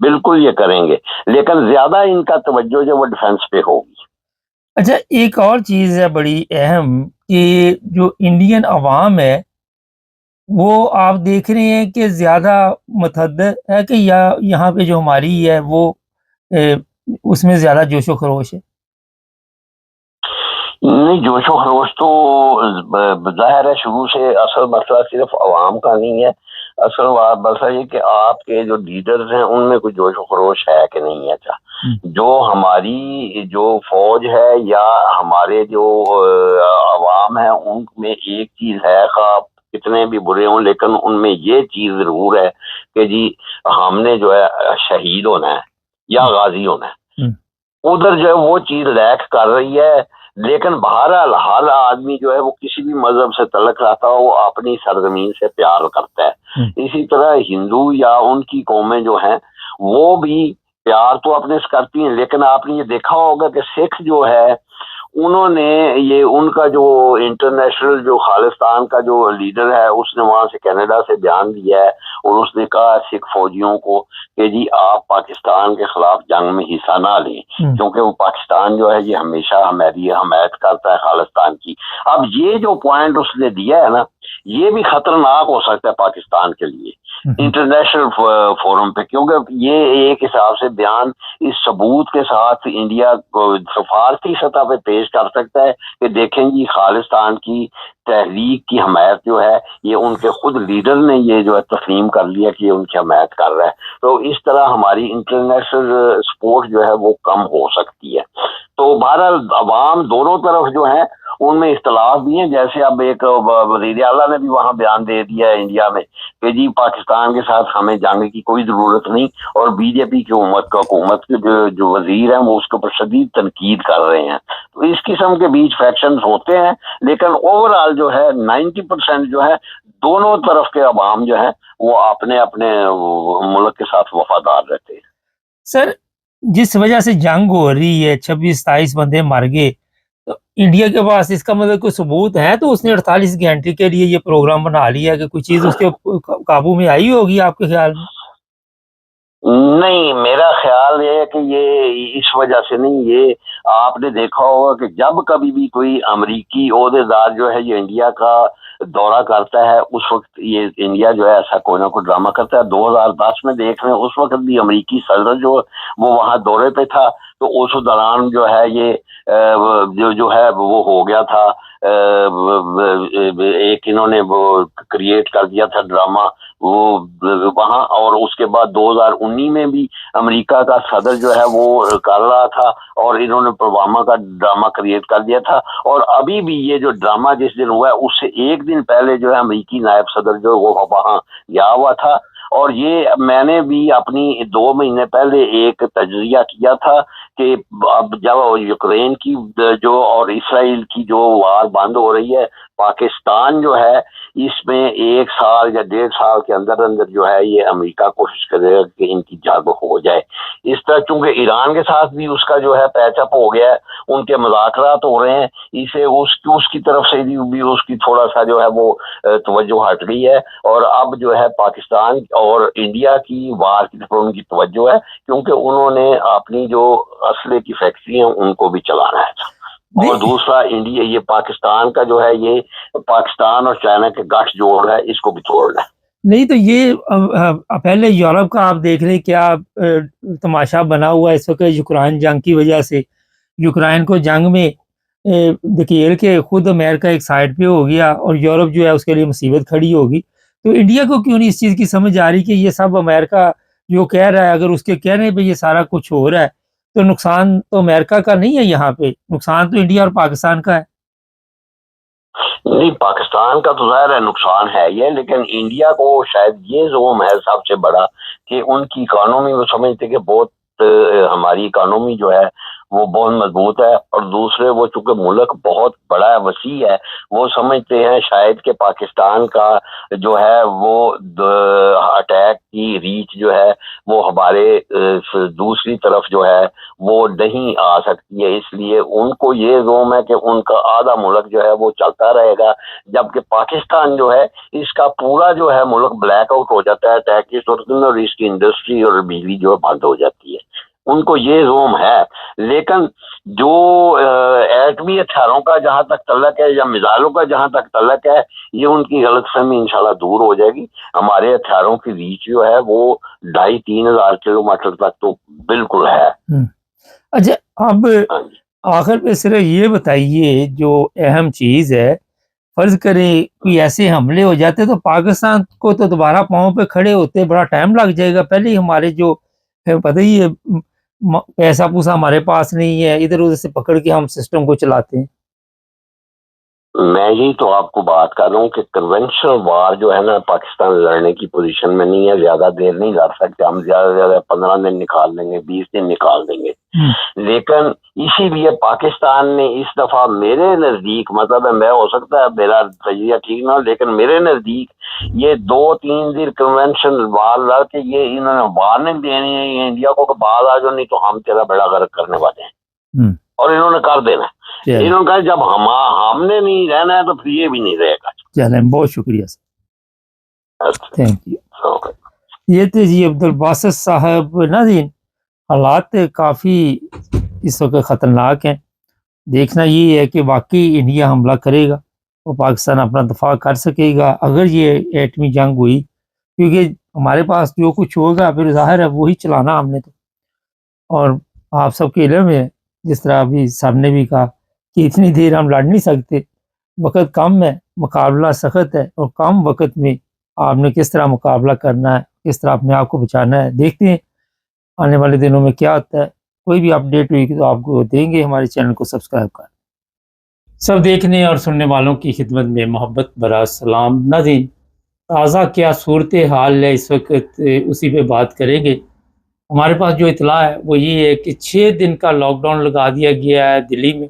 बिल्कुल ये करेंगे, लेकिन ज्यादा इनका तवज्जो जो वो डिफेंस पे होगी। अच्छा, एक और चीज़ है बड़ी अहम कि जो इंडियन अवाम है, वो आप देख रहे हैं कि ज़्यादा मतहद्दर है कि या यहाँ पे जो हमारी है वो ए, उसमें ज़्यादा जोशो खरोश है? नहीं, जोशो खरोश तो जाहिर है शुरू से असल मसला सिर्फ अवाम का नहीं है। असल मसला ये कि आपके जो लीडर्स हैं उनमें कोई जोशो खरोश है कि नहीं है। अच्छा, जो हमारी जो फौज है या हमारे जो अवाम है उनमें एक चीज है, खा कितने भी बुरे हों, लेकिन उनमें ये चीज जरूर है कि जी हमने जो है शहीद होना है या गाजी होना है। उधर जो है वो चीज लैक कर रही है, लेकिन बहरहाल हर आदमी जो है वो किसी भी मजहब से तलक रखता हो, वो अपनी सरजमीन से प्यार करता है। इसी तरह हिंदू या उनकी कौमें जो हैं वो भी प्यार तो अपने से करती हैं, लेकिन आपने ये देखा होगा कि सिख जो है उन्होंने ये उनका जो इंटरनेशनल जो खालिस्तान का जो लीडर है उसने वहां से कनाडा से बयान दिया है और उसने कहा सिख फौजियों को कि जी आप पाकिस्तान के खिलाफ जंग में हिस्सा ना लें, क्योंकि वो पाकिस्तान जो है ये हमेशा हमारी हमायत करता है खालिस्तान की। अब ये जो पॉइंट उसने दिया है ना, ये भी खतरनाक हो सकता है पाकिस्तान के लिए इंटरनेशनल फोरम पे, क्योंकि ये एक हिसाब से बयान इस सबूत के साथ इंडिया को सफारती सतह पे पेश कर सकता है कि देखें जी खालिस्तान की तहरीक की हमायत जो है ये उनके खुद लीडर ने ये जो है तस्लीम कर लिया कि ये उनकी हमायत कर रहा है। तो इस तरह हमारी इंटरनेशनल सपोर्ट जो है वो कम हो सकती है। तो बहरहाल अवाम दोनों तरफ जो है उनमें इख्तलाफ भी है। जैसे अब एक वज़ीर आला ने भी वहां बयान दे दिया है इंडिया में कि जी पाकिस्तान के साथ हमें जंग की कोई जरूरत नहीं, और बीजेपी की हुकूमत के जो वजीर हैं वो उसके ऊपर शदीद तनकीद कर रहे हैं। तो इस किस्म के बीच फैक्शंस होते हैं, लेकिन ओवरऑल जो है 90% जो है दोनों तरफ के अवाम जो है वो अपने अपने मुल्क के साथ वफादार रहते हैं। सर, जिस वजह से जंग हो रही है, 26-27 बंदे मर गए, तो इंडिया के पास इसका मतलब कोई सबूत है तो उसने 48 घंटे के लिए ये प्रोग्राम बना लिया कि कोई चीज़ उसके काबू में आई होगी आपके ख्याल में? नहीं, मेरा ख्याल ये है कि ये इस वजह से नहीं, ये आपने देखा होगा कि जब कभी भी कोई अमरीकी ओहदेदार जो है ये इंडिया का दौरा करता है, उस वक्त ये इंडिया जो है ऐसा कोई ना कोई ड्रामा करता है। 2010 में देख रहे हैं, उस वक्त भी अमरीकी सदर जो वो वहां दौरे पे था, तो उस दौरान जो है ये जो है वो हो गया था, एक इन्होंने वो क्रिएट कर दिया था ड्रामा वो वहां। और उसके बाद 2019 में भी अमेरिका का सदर जो है वो कर रहा था, और इन्होंने पुलवामा का ड्रामा क्रिएट कर दिया था। और अभी भी ये जो ड्रामा जिस दिन हुआ है, उससे एक दिन पहले जो है अमेरिकी नायब सदर जो वो वहां गया हुआ था। और ये मैंने भी अपनी 2 महीने पहले एक तजरिया किया था कि अब जब यूक्रेन की जो और इसराइल की जो वार बंद हो रही है, पाकिस्तान जो है इसमें 1 साल या 1.5 साल के अंदर अंदर जो है ये अमेरिका कोशिश करेगा कि इनकी जंग हो जाए। इस तरह चूंकि ईरान के साथ भी उसका जो है पैचअप हो गया है, उनके मुज़ाकरात हो रहे हैं, इसे उसकी तरफ से भी उसकी थोड़ा सा जो है वो तवज्जो हट गई है। और अब जो है पाकिस्तान और इंडिया की वार की तरफ उनकी तवज्जो है, क्योंकि उन्होंने अपनी जो असले की फैक्ट्री है उनको भी चलाना है। और नहीं दूसरा इंडिया, ये पाकिस्तान का जो है ये पाकिस्तान और चाइना के गठजोड़ है, इसको भी तोड़ना है। नहीं तो ये पहले यूरोप का आप देख रहे क्या तमाशा बना हुआ है इस वक्त यूक्रेन जंग की वजह से। यूक्रेन को जंग में धकेल के खुद अमेरिका एक साइड पे हो गया और यूरोप जो है उसके लिए मुसीबत खड़ी होगी। तो इंडिया को क्यों नहीं इस चीज़ की समझ आ रही कि ये सब अमेरिका जो कह रहा है, अगर उसके कहने पे ये सारा कुछ हो रहा है तो नुकसान तो अमेरिका का नहीं है, यहाँ पे नुकसान तो इंडिया और पाकिस्तान का है। नहीं, पाकिस्तान का तो ज़ाहिर है नुकसान है ये, लेकिन इंडिया को शायद ये जोम है सबसे बड़ा कि उनकी इकोनॉमी वो समझते कि बहुत हमारी इकोनॉमी जो है वो बहुत मजबूत है। और दूसरे वो चूंकि मुल्क बहुत बड़ा है, वसी है, वो समझते हैं शायद कि पाकिस्तान का जो है वो अटैक की रीच जो है वो हमारे दूसरी तरफ जो है वो नहीं आ सकती है। इसलिए उनको ये जोम है कि उनका आधा मुल्क जो है वो चलता रहेगा, जबकि पाकिस्तान जो है इसका पूरा जो है मुल्क ब्लैकआउट हो जाता है अटैक की सूरत में, और इसकी इंडस्ट्री और बिजली जो है बंद हो जाती है। उनको ये जोम है। लेकिन जो एटमी हथियारों का जहां तक तल्लक है या मिसाइलों का जहां तक तल्लक है, ये उनकी गलतफहमी इंशाल्लाह दूर हो जाएगी। हमारे हथियारों की रीच जो है वो 2,500-3 हजार किलोमीटर तक तो बिल्कुल है। अच्छा, अब हाँ जी। आखिर पे सिर्फ ये बताइए जो अहम चीज़ है, फर्ज करें कोई ऐसे हमले हो जाते तो पाकिस्तान को तो दोबारा पाँव पे खड़े होते बड़ा टाइम लग जाएगा। पहले ही हमारे जो है पता ही है पैसा पूसा हमारे पास नहीं है, इधर उधर से पकड़ के हम सिस्टम को चलाते हैं। मैं यही तो आपको बात कर रहा हूँ कि कन्वेंशनल वार जो है ना, पाकिस्तान लड़ने की पोजीशन में नहीं है, ज्यादा देर नहीं लड़ सकते हम। ज्यादा से ज्यादा 15 दिन निकाल देंगे, 20 दिन निकाल देंगे। लेकिन इसीलिए पाकिस्तान ने इस दफा मेरे नजदीक, मतलब मैं हो सकता है मेरा तजिया ठीक ना हो, लेकिन मेरे नजदीक ये 2-3 दिन कन्वेंशन वार लड़ के ये इन्होंने वार्निंग देनी है इंडिया को कि बाद आ जाओ, नहीं तो हम तेरा बेड़ा गर्क करने वाले हैं। और इन्होंने कर देना। इन्होंने कहा जब हमने नहीं रहना है तो फिर ये भी नहीं रहेगा। चलें, बहुत शुक्रिया सर, थैंक यू। ये थे जी अब्दुल बासित साहब नाज़रीन। हालात काफ़ी इस वक्त ख़तरनाक हैं। देखना ये है कि वाकई इंडिया हमला करेगा तो पाकिस्तान अपना दफा कर सकेगा अगर ये एटमी जंग हुई, क्योंकि हमारे पास जो कुछ होगा फिर ज़ाहिर है वही चलाना हमने तो। और आप सबके इल्म है, जिस तरह अभी सर ने भी कहा कि इतनी देर हम लड़ नहीं सकते, वक़्त कम है, मुकाबला सख्त है, और कम वक़्त में आपने किस तरह मुकाबला करना है, किस तरह अपने आप को बचाना है। देखते हैं आने वाले दिनों में क्या होता है। कोई भी अपडेट हुई तो आपको देंगे। हमारे चैनल को सब्सक्राइब करें। सब देखने और सुनने वालों की खिदमत में मोहब्बत भरा सलाम। नाज़रीन, ताज़ा क्या सूरत हाल है इस वक्त, उसी पे बात करेंगे। हमारे पास जो इतला है वो ये है कि 6 दिन का लॉकडाउन लगा दिया गया है दिल्ली में।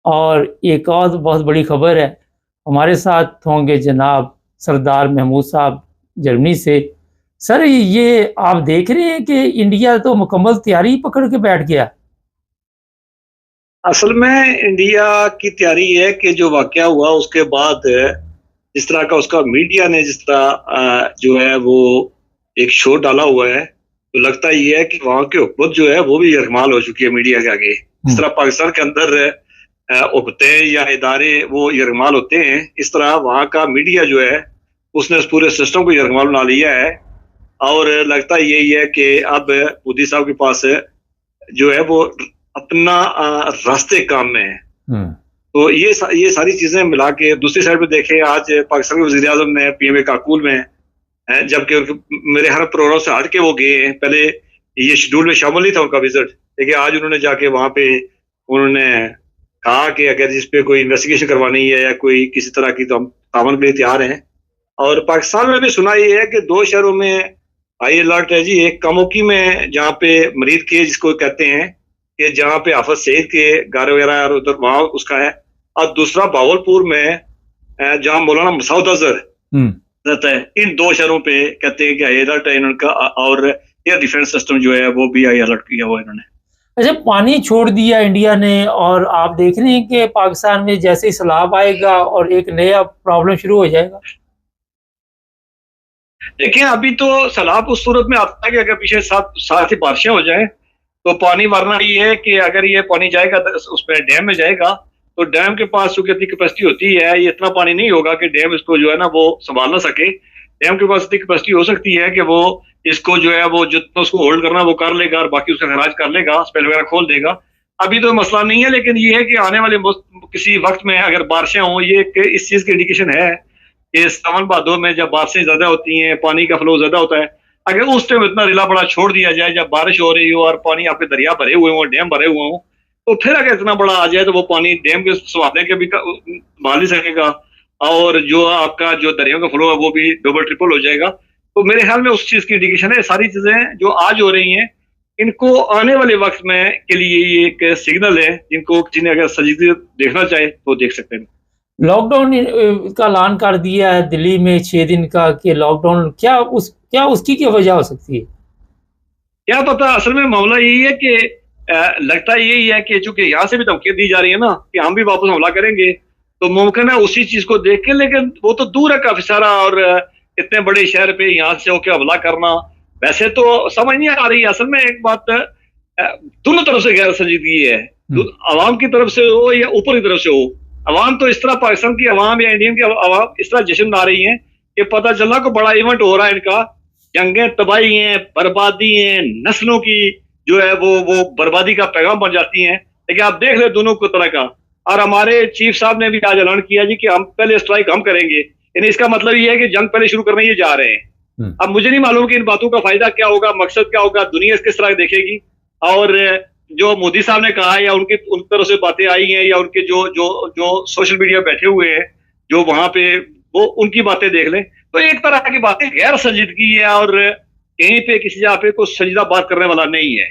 और एक और बहुत बड़ी खबर है, हमारे साथ होंगे जनाब सरदार महमूद साहब जर्मनी से। सर, ये आप देख रहे हैं कि इंडिया तो मुकम्मल तैयारी पकड़ के बैठ गया। असल में इंडिया की तैयारी है कि जो वाकया हुआ उसके बाद जिस तरह का उसका मीडिया ने जिस तरह जो है वो एक शो डाला हुआ है तो लगता ये है कि वहाँ की हुकूमत जो है वो भी यरगमाल हो चुकी है मीडिया के आगे। इस तरह पाकिस्तान के अंदर हुकूमतें या इदारे वो यरगमाल होते हैं, इस तरह वहाँ का मीडिया जो है उसने इस पूरे सिस्टम को यरगमाल बना लिया है। और लगता यही है कि अब मोदी साहब के पास जो है वो अपना रास्ते काम में है। तो ये सारी चीजें मिला के दूसरी साइड पे देखें, आज पाकिस्तान के वज़ीर आज़म ने पीएमए काकुल में जबकि मेरे हर प्रोग्राम से हट के वो गए हैं, पहले ये शेड्यूल में शामिल नहीं था उनका विजिट, लेकिन आज उन्होंने जाके वहां पे उन्होंने कहा कि अगर जिस पे कोई इन्वेस्टिगेशन करवानी है या कोई किसी तरह की, तो हम तावन के लिए तैयार हैं। और पाकिस्तान में भी सुना ये है कि 2 शहरों में हाई अलर्ट है जी। एक कमोकी में जहाँ पे मरीद के जिसको कहते हैं कि जहाँ पे हाफिज सईद के घर वगैरह और उधर वहां उसका है, और दूसरा बावलपुर में जहाँ मौलाना मसूद अजहर रहता है। इन 2 शहरों पे कहते हैं कि हाई अलर्ट है इनका, और एयर डिफेंस सिस्टम जो है वो भी हाई अलर्ट किया हुआ इन्होंने। अच्छा, पानी छोड़ दिया इंडिया ने, और आप देख रहे हैं कि पाकिस्तान में जैसे ही सैलाब आएगा और एक नया प्रॉब्लम शुरू हो जाएगा। देखिए अभी तो सैलाब उस सूरत में आता है कि अगर पीछे साथ ही बारिशें हो जाए तो पानी, वरना ये है कि अगर ये पानी जाएगा उसमें डैम में जाएगा तो डैम के पास चूंकि इतनी कैपेसिटी होती है, ये इतना पानी नहीं होगा कि डैम इसको जो है ना वो संभाल ना सके। डैम के पास इतनी कैपेसिटी हो सकती है कि वो इसको जो है वो जितना उसको होल्ड करना वो कर लेगा और बाकी उसका खराज कर लेगा, स्पेल वगैरह खोल देगा। अभी तो मसला नहीं है, लेकिन ये है कि आने वाले किसी वक्त में अगर बारिशें हों, ये इस चीज की इंडिकेशन है कि सावन भादों में जब बारिशें ज्यादा होती हैं, पानी का फ्लो ज्यादा होता है, अगर उस टाइम इतना रिला बड़ा छोड़ दिया जाए जब बारिश हो रही हो और पानी आपके दरिया भरे हुए हों, डैम भरे हुए हों, तो फिर अगर इतना बड़ा आ जाए तो वो पानी डैम के संभालने के भी संभाल नहीं सकेगा, और जो आपका जो दरिया का फ्लो है वो भी डबल ट्रिपल हो जाएगा। तो मेरे ख्याल में उस चीज की इंडिकेशन है। सारी चीजें जो आज हो रही हैं, इनको आने वाले वक्त में के लिए ये एक सिग्नल है, जिन्हें अगर संजीदगी देखना चाहे तो देख सकते हैं। लॉकडाउन का ऐलान कर दिया है दिल्ली में 6 दिन का, कि लॉकडाउन क्या उसकी क्या वजह हो सकती है? क्या पता, असल में मामला यही है कि लगता यही है कि चूंकि यहाँ से भी धमकियां दी जा रही है ना कि हम भी वापस हमला करेंगे, तो मुमकिन है उसी चीज को देख के, लेकिन वो तो दूर है काफी सारा, और इतने बड़े शहर पे यहाँ से होकर हमला करना वैसे तो समझ नहीं आ रही। असल में एक बात दोनों तरफ से गैर संजीदगी है, अवाम की तरफ से हो या ऊपर की तरफ से हो। अवाम तो इस तरह पाकिस्तान की अवाम या इंडियन की अवाम इस तरह जश्न मना रही है कि पता चला को बड़ा इवेंट हो रहा है इनका, जंगें तबाही हैं, बर्बादी हैं, नस्लों की जो है वो बर्बादी का पैगाम बन जाती हैं। लेकिन आप देख ले दोनों को तरह का। और हमारे चीफ साहब ने भी आज ऐलान किया जी कि हम पहले स्ट्राइक हम करेंगे, यानी इसका मतलब ये है कि जंग पहले शुरू करने ये जा रहे हैं। अब मुझे नहीं मालूम कि इन बातों का फायदा क्या होगा, मकसद क्या होगा, दुनिया किस तरह देखेगी। और जो मोदी साहब ने कहा या उनकी उन तरफ से बातें आई हैं, या उनके जो जो जो सोशल मीडिया बैठे हुए हैं जो वहां पे, वो उनकी बातें देख लें तो एक तरह की बातें गैर संजीदगी है, और कहीं पे किसी जगह पे कुछ संजीदा बात करने वाला नहीं है।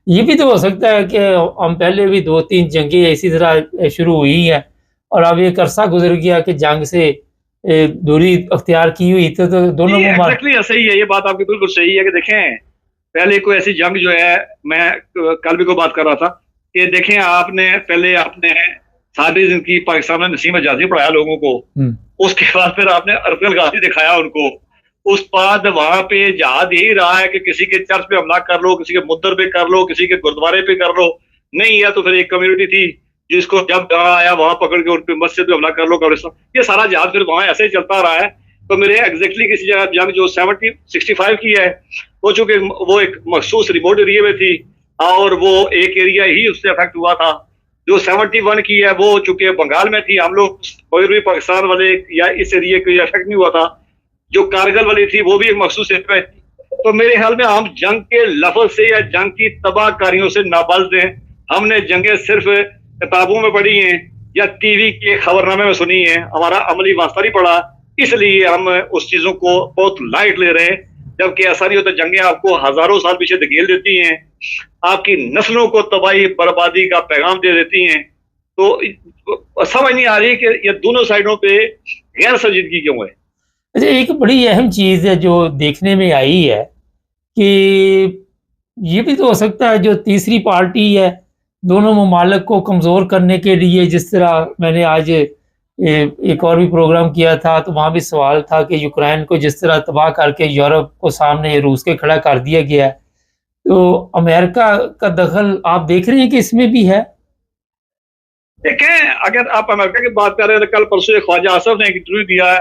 ये भी तो हो सकता है कि हम पहले भी 2-3 जंगें इसी तरह शुरू हुई हैं और अब एक अरसा गुजर गया कि जंग से दूरी अख्तियार की हुई, तो दोनों में एग्जैक्टली ऐसा ही है। ये बात आपकी बिल्कुल सही है कि देखें पहले कोई ऐसी जंग जो है, मैं कल भी को बात कर रहा था कि देखें आपने 7 दिन की पाकिस्तान में नसीम आजादी पढ़ाया लोगों को, उसके बाद फिर आपने अरफल गाजी दिखाया उनको, उस बाद वहां पे जहाद यही रहा है कि किसी के चर्च पे हमला कर लो, किसी के मुद्दर पे कर लो, किसी के गुरुद्वारे पे कर लो, नहीं है तो फिर एक कम्युनिटी थी जिसको जब जहां आया वहां पकड़ के उन पे मस्जिद पे हमला कर लो, कब्रिस्तान, ये सारा जहाद फिर वहां ऐसे ही चलता रहा है। तो मेरे एग्जैक्टली किसी जगह जंग जो 65 की है, वो चूंकि वो एक मखसूस रिमोट एरिया में थी और वो एक एरिया ही उससे अफेक्ट हुआ था। जो 71 की है वो चूंकि बंगाल में थी, हम लोग कोई भी पाकिस्तान वाले या इस एरिया को अफेक्ट नहीं हुआ था। जो कारगिल वाली थी वो भी एक मखसूस एरिया में थी। तो मेरे ख्याल में हम जंग के लफ्ज से या जंग की तबाहकारियों से नाबाज हैं। हमने जंगें सिर्फ किताबों में पढ़ी हैं या टीवी के खबरनामे में सुनी है, हमारा अमली वास्ता नहीं पड़ा, इसलिए हम उस चीजों को बहुत लाइट ले रहे हैं। जबकि ऐसा नहीं होता, जंगें आपको हजारों साल पीछे धकेल देती हैं, आपकी नस्लों को तबाही बर्बादी का पैगाम दे देती हैं। तो समझ नहीं आ रही कि ये दोनों साइडों पे गैर संजीदगी क्यों है। अच्छा, एक बड़ी अहम चीज़ है जो देखने में आई है कि ये भी तो हो सकता है जो तीसरी पार्टी है दोनों ममालिक को कमज़ोर करने के लिए, जिस तरह मैंने आज एक और भी प्रोग्राम किया था, तो वहाँ भी सवाल था कि यूक्रेन को जिस तरह तबाह करके यूरोप को सामने रूस के खड़ा कर दिया गया है, तो अमेरिका का दखल आप देख रहे हैं कि इसमें भी है? देखें, अगर आप अमेरिका की बात कर रहे हैं तो कल परसों ख्वाजा आसफ ने एक इंटरव्यू दिया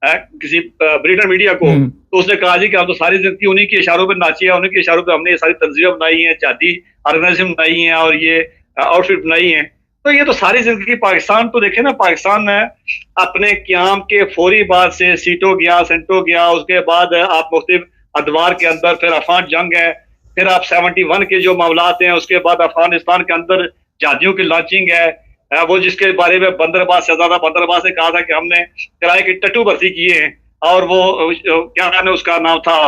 है किसी ब्रिटेन मीडिया को, तो उसने कहा जी कि हम तो सारी जिंदगी उन्हीं के इशारों पर नाची है, उन्हीं के इशारों पर हमने ये सारी तंजीमें बनाई हैं, जाती ऑर्गेनाइजेशन बनाई हैं और ये आउटफिट बनाई हैं। तो ये तो सारी जिंदगी पाकिस्तान तो देखे ना, पाकिस्तान अपने क्याम के फौरी बाद से सीटो गया, सेंटो गया, उसके बाद आप मुख्तलिफ अदवार के अंदर, फिर अफगान जंग है, फिर आप 71 के जो मामलात हैं, उसके बाद अफगानिस्तान के अंदर जातियों की लॉन्चिंग है, वो जिसके बारे में बंदरबाज शहजादा बंदरबाज ने कहा था कि हमने किराए की टट्टू भर्ती किए हैं, और वो क्या नाम है उसका नाम था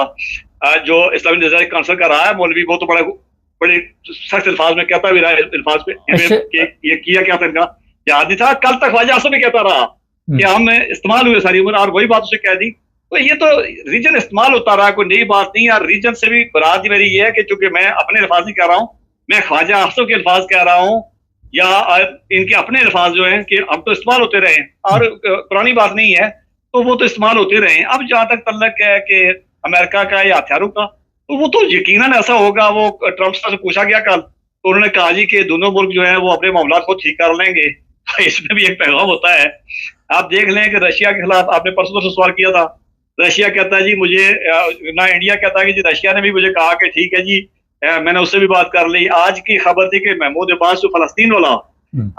जो इस्लामी नजरिया काउंसिल का रहा है मौलवी, वो तो बड़े सख्त अल्फाज में कहता भी रहा है, अल्फाज पे ये किया क्या था इनका याद नहीं था। कल तक ख्वाजा आसफ भी कहता रहा कि हम इस्तेमाल हुए सारी उम्र, और वही बात उसे कह दी। तो ये तो रीजन इस्तेमाल होता रहा, कोई नई बात नहीं। और रीजन से भी बरात मेरी ये है कि चूंकि मैं अपने अल्फाज नहीं कह रहा हूँ, मैं ख्वाजा आसफ के अल्फाज कह रहा हूँ, या इनके अपने अल्फाज जो हैं कि अब तो इस्तेमाल होते रहे, और पुरानी बात नहीं है, तो वो तो इस्तेमाल होते रहे। अब जहां तक तल्लक है कि अमेरिका का या हथियारों का, तो वो तो यकीनन ऐसा होगा। वो ट्रंप साहब से पूछा गया कल, तो उन्होंने कहा जी कि दोनों मुल्क जो है वो अपने मामला को ठीक कर लेंगे। तो इसमें भी एक पैगाम होता है। आप देख लें कि रशिया के खिलाफ आपने परसों से सवाल किया था, रशिया कहता है जी मुझे, ना इंडिया कहता है कि जी रशिया ने भी मुझे कहा कि ठीक है जी, मैंने उससे भी बात कर ली। आज की खबर थी कि महमूद अब्बास जो फलस्तीन वाला,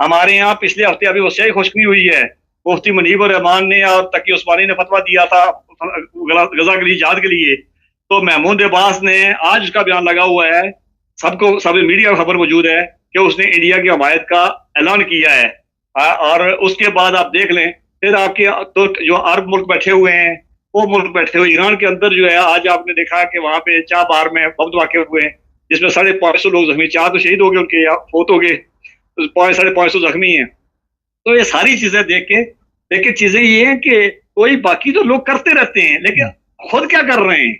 हमारे यहाँ पिछले हफ्ते अभी वो सही खुशखबरी हुई है, मुफ्ती मुनीब रहमान ने और तकी उस्मानी ने फतवा दिया था गजा के लिए, जहाद के लिए। तो महमूद अब्बास ने आज उसका बयान लगा हुआ है, सब मीडिया में खबर मौजूद है कि उसने इंडिया की हमायत का ऐलान किया है। और उसके बाद आप देख लें, फिर आपके तो जो अरब मुल्क बैठे हुए हैं, वो मुल्क बैठे हुए ईरान के अंदर जो है, आज आपने देखा कि वहां पे चाबहार में बम धमाके हुए हैं, जिसमें 550 लोग जख्मी, 4 तो शहीद हो गए उनके, या फोत हो गए, 550 जख्मी हैं। तो ये सारी चीजें देख के, लेकिन चीजें ये हैं कि कोई बाकी तो लोग करते रहते हैं, लेकिन खुद क्या कर रहे हैं?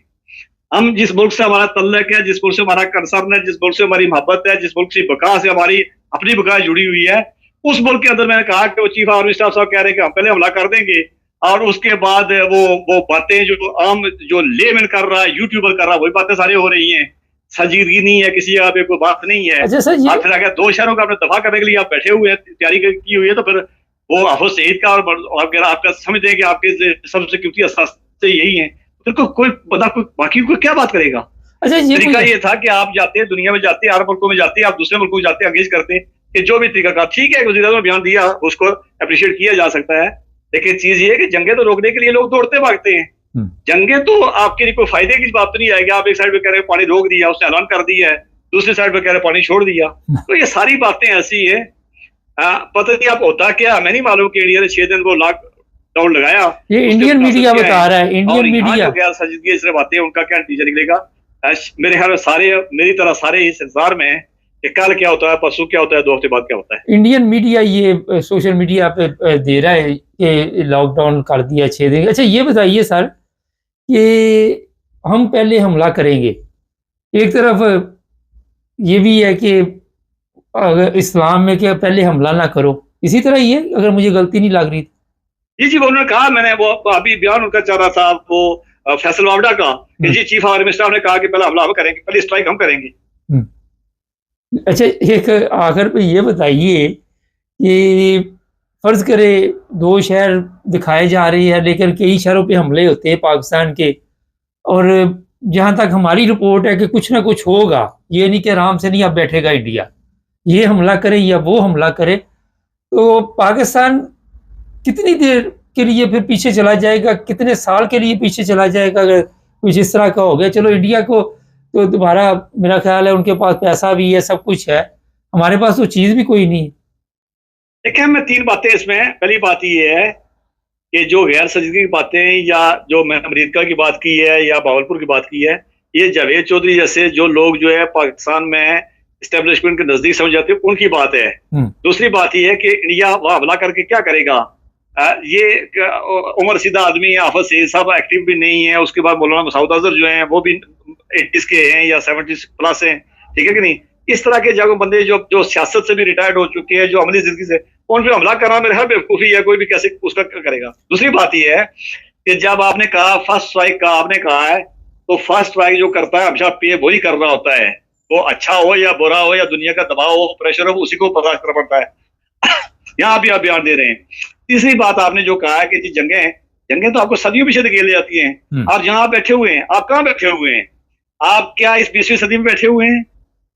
हम जिस मुल्क से हमारा तल्लक है, जिस मुल्क से हमारा कंसर्न है, जिस मुल्क से हमारी मोहब्बत है, जिस मुल्क की बका से हमारी अपनी बका जुड़ी हुई है, उस मुल्क के अंदर मैंने कहा कि वो चीफ आर्मी स्टाफ साहब कह रहे हैं कि हम पहले हमला कर देंगे, और उसके बाद वो बातें जो आम जो लेमैन कर रहा है, यूट्यूबर कर रहा है, वही बातें सारी हो रही हैं। संजीदगी नहीं है, किसी जगह पे कोई बात नहीं है। अच्छा सर, आप फिर अगर 2 शहरों का आपने दफा करने के लिए आप बैठे हुए हैं, तैयारी की हुई है, तो फिर वो अफसोस शहीद का और अगर आपका समझ दें कि आपके सबसे कीमती असास से यही है, फिर कोई बता, कोई बाकी कोई क्या बात करेगा? अच्छा, तरीका ये था कि आप जाते, दुनिया में जाते, अरब मुल्कों में जाते, आप दूसरे मुल्कों में जाते, अंगेज करते कि जो भी तरीका का ठीक है, वज़ीर-ए-आज़म ने बयान दिया, उसको अप्रिशिएट किया जा सकता है। लेकिन चीज ये है कि जंगे तो रोकने के लिए लोग दौड़ते भागते हैं। जंगे तो आपके लिए कोई फायदे की बात तो नहीं आएगी। आप एक साइड पे कह रहे हैं पानी रोक दिया, उसने ऐलान कर दिया है, दूसरी साइड पे कह रहे हैं पानी छोड़ दिया। तो ये सारी बातें ऐसी है, पता नहीं आप होता क्या, मैं नहीं मालूम कि इंडिया ने 6 दिन वो लॉकडाउन लगाया। ये इंडियन मीडिया बता रहा है, इंडियन मीडिया गैर संजीदगी इस तरह बातें, उनका क्या नतीजा निकलेगा? मेरे ख्याल में सारे मेरी तरह सारे इस इंतजार में है कि कल क्या होता है, परसों क्या होता है, 2 हफ्ते बाद क्या होता है। इंडियन मीडिया ये सोशल मीडिया पे दे रहा है कि लॉकडाउन कर दिया 6 दिन। अच्छा ये बताइए सर कि हम पहले हमला करेंगे, एक तरफ ये भी है कि अगर इस्लाम में कि पहले हमला ना करो, इसी तरह ही है, अगर मुझे गलती नहीं लग रही। जी वो उन्होंने कहा, मैंने वो अभी बयान उनका चल रहा था वो फैसल वावडा का, कि जी चीफ आर्मी स्टाफ ने कहा कि पहले हमला हम करेंगे, पहले स्ट्राइक हम करेंगे। अच्छा एक आखिर पे ये बताइए कि फर्ज करे 2 शहर दिखाए जा रही है, लेकिन कई शहरों पे हमले होते हैं पाकिस्तान के, और जहाँ तक हमारी रिपोर्ट है कि कुछ ना कुछ होगा, ये नहीं कि आराम से नहीं अब बैठेगा इंडिया, ये हमला करे या वो हमला करे, तो पाकिस्तान कितनी देर के लिए फिर पीछे चला जाएगा, कितने साल के लिए पीछे चला जाएगा अगर कुछ इस तरह का हो गया? चलो इंडिया को तो दोबारा मेरा ख्याल है उनके पास पैसा भी है, सब कुछ है, हमारे पास वो चीज़ भी कोई नहीं। देखिए मैं 3 बातें इसमें, पहली बात ये है कि जो गैर संजीदगी की बातें, या जो मैंने अमेरिका की बात की है या बावलपुर की बात की है, ये जावेद चौधरी जैसे जो लोग जो है पाकिस्तान में इस्टेब्लिशमेंट के नजदीक समझ जाते हैं, उनकी बात है। दूसरी बात ये है कि इंडिया वह हमला करके क्या करेगा? ये उमर सीधा आदमी है, हाफिज सईद साहब एक्टिव भी नहीं है, उसके बाद मौलाना मसूद अजहर जो हैं वो भी 80s के हैं या 70 प्लस हैं, ठीक है कि नहीं? इस तरह के जगह बंदे जो सियासत से भी रिटायर्ड हो चुके हैं, जो अमली जिंदगी से, उन पे हमला करना मेरे ख्याल बेवकूफ़ी है, कोई भी कैसे उसका करेगा। दूसरी बात ये है कि जब आपने कहा फर्स्ट स्ट्राइक का आपने कहा है, तो फर्स्ट स्ट्राइक जो करता है हमेशा पे वही कर रहा होता है, वो अच्छा हो या बुरा हो या दुनिया का दबाव हो, प्रेशर हो, उसी को बर्दाश्त करना पड़ता है। यहाँ भी आप बयान दे रहे हैं। तीसरी बात आपने जो कहा है कि जी जंगें तो आपको सदियों पीछे धकेल जाती हैं। आप जहाँ बैठे हुए हैं, आप कहाँ बैठे हुए हैं? आप क्या इस 20वीं सदी में बैठे हुए हैं?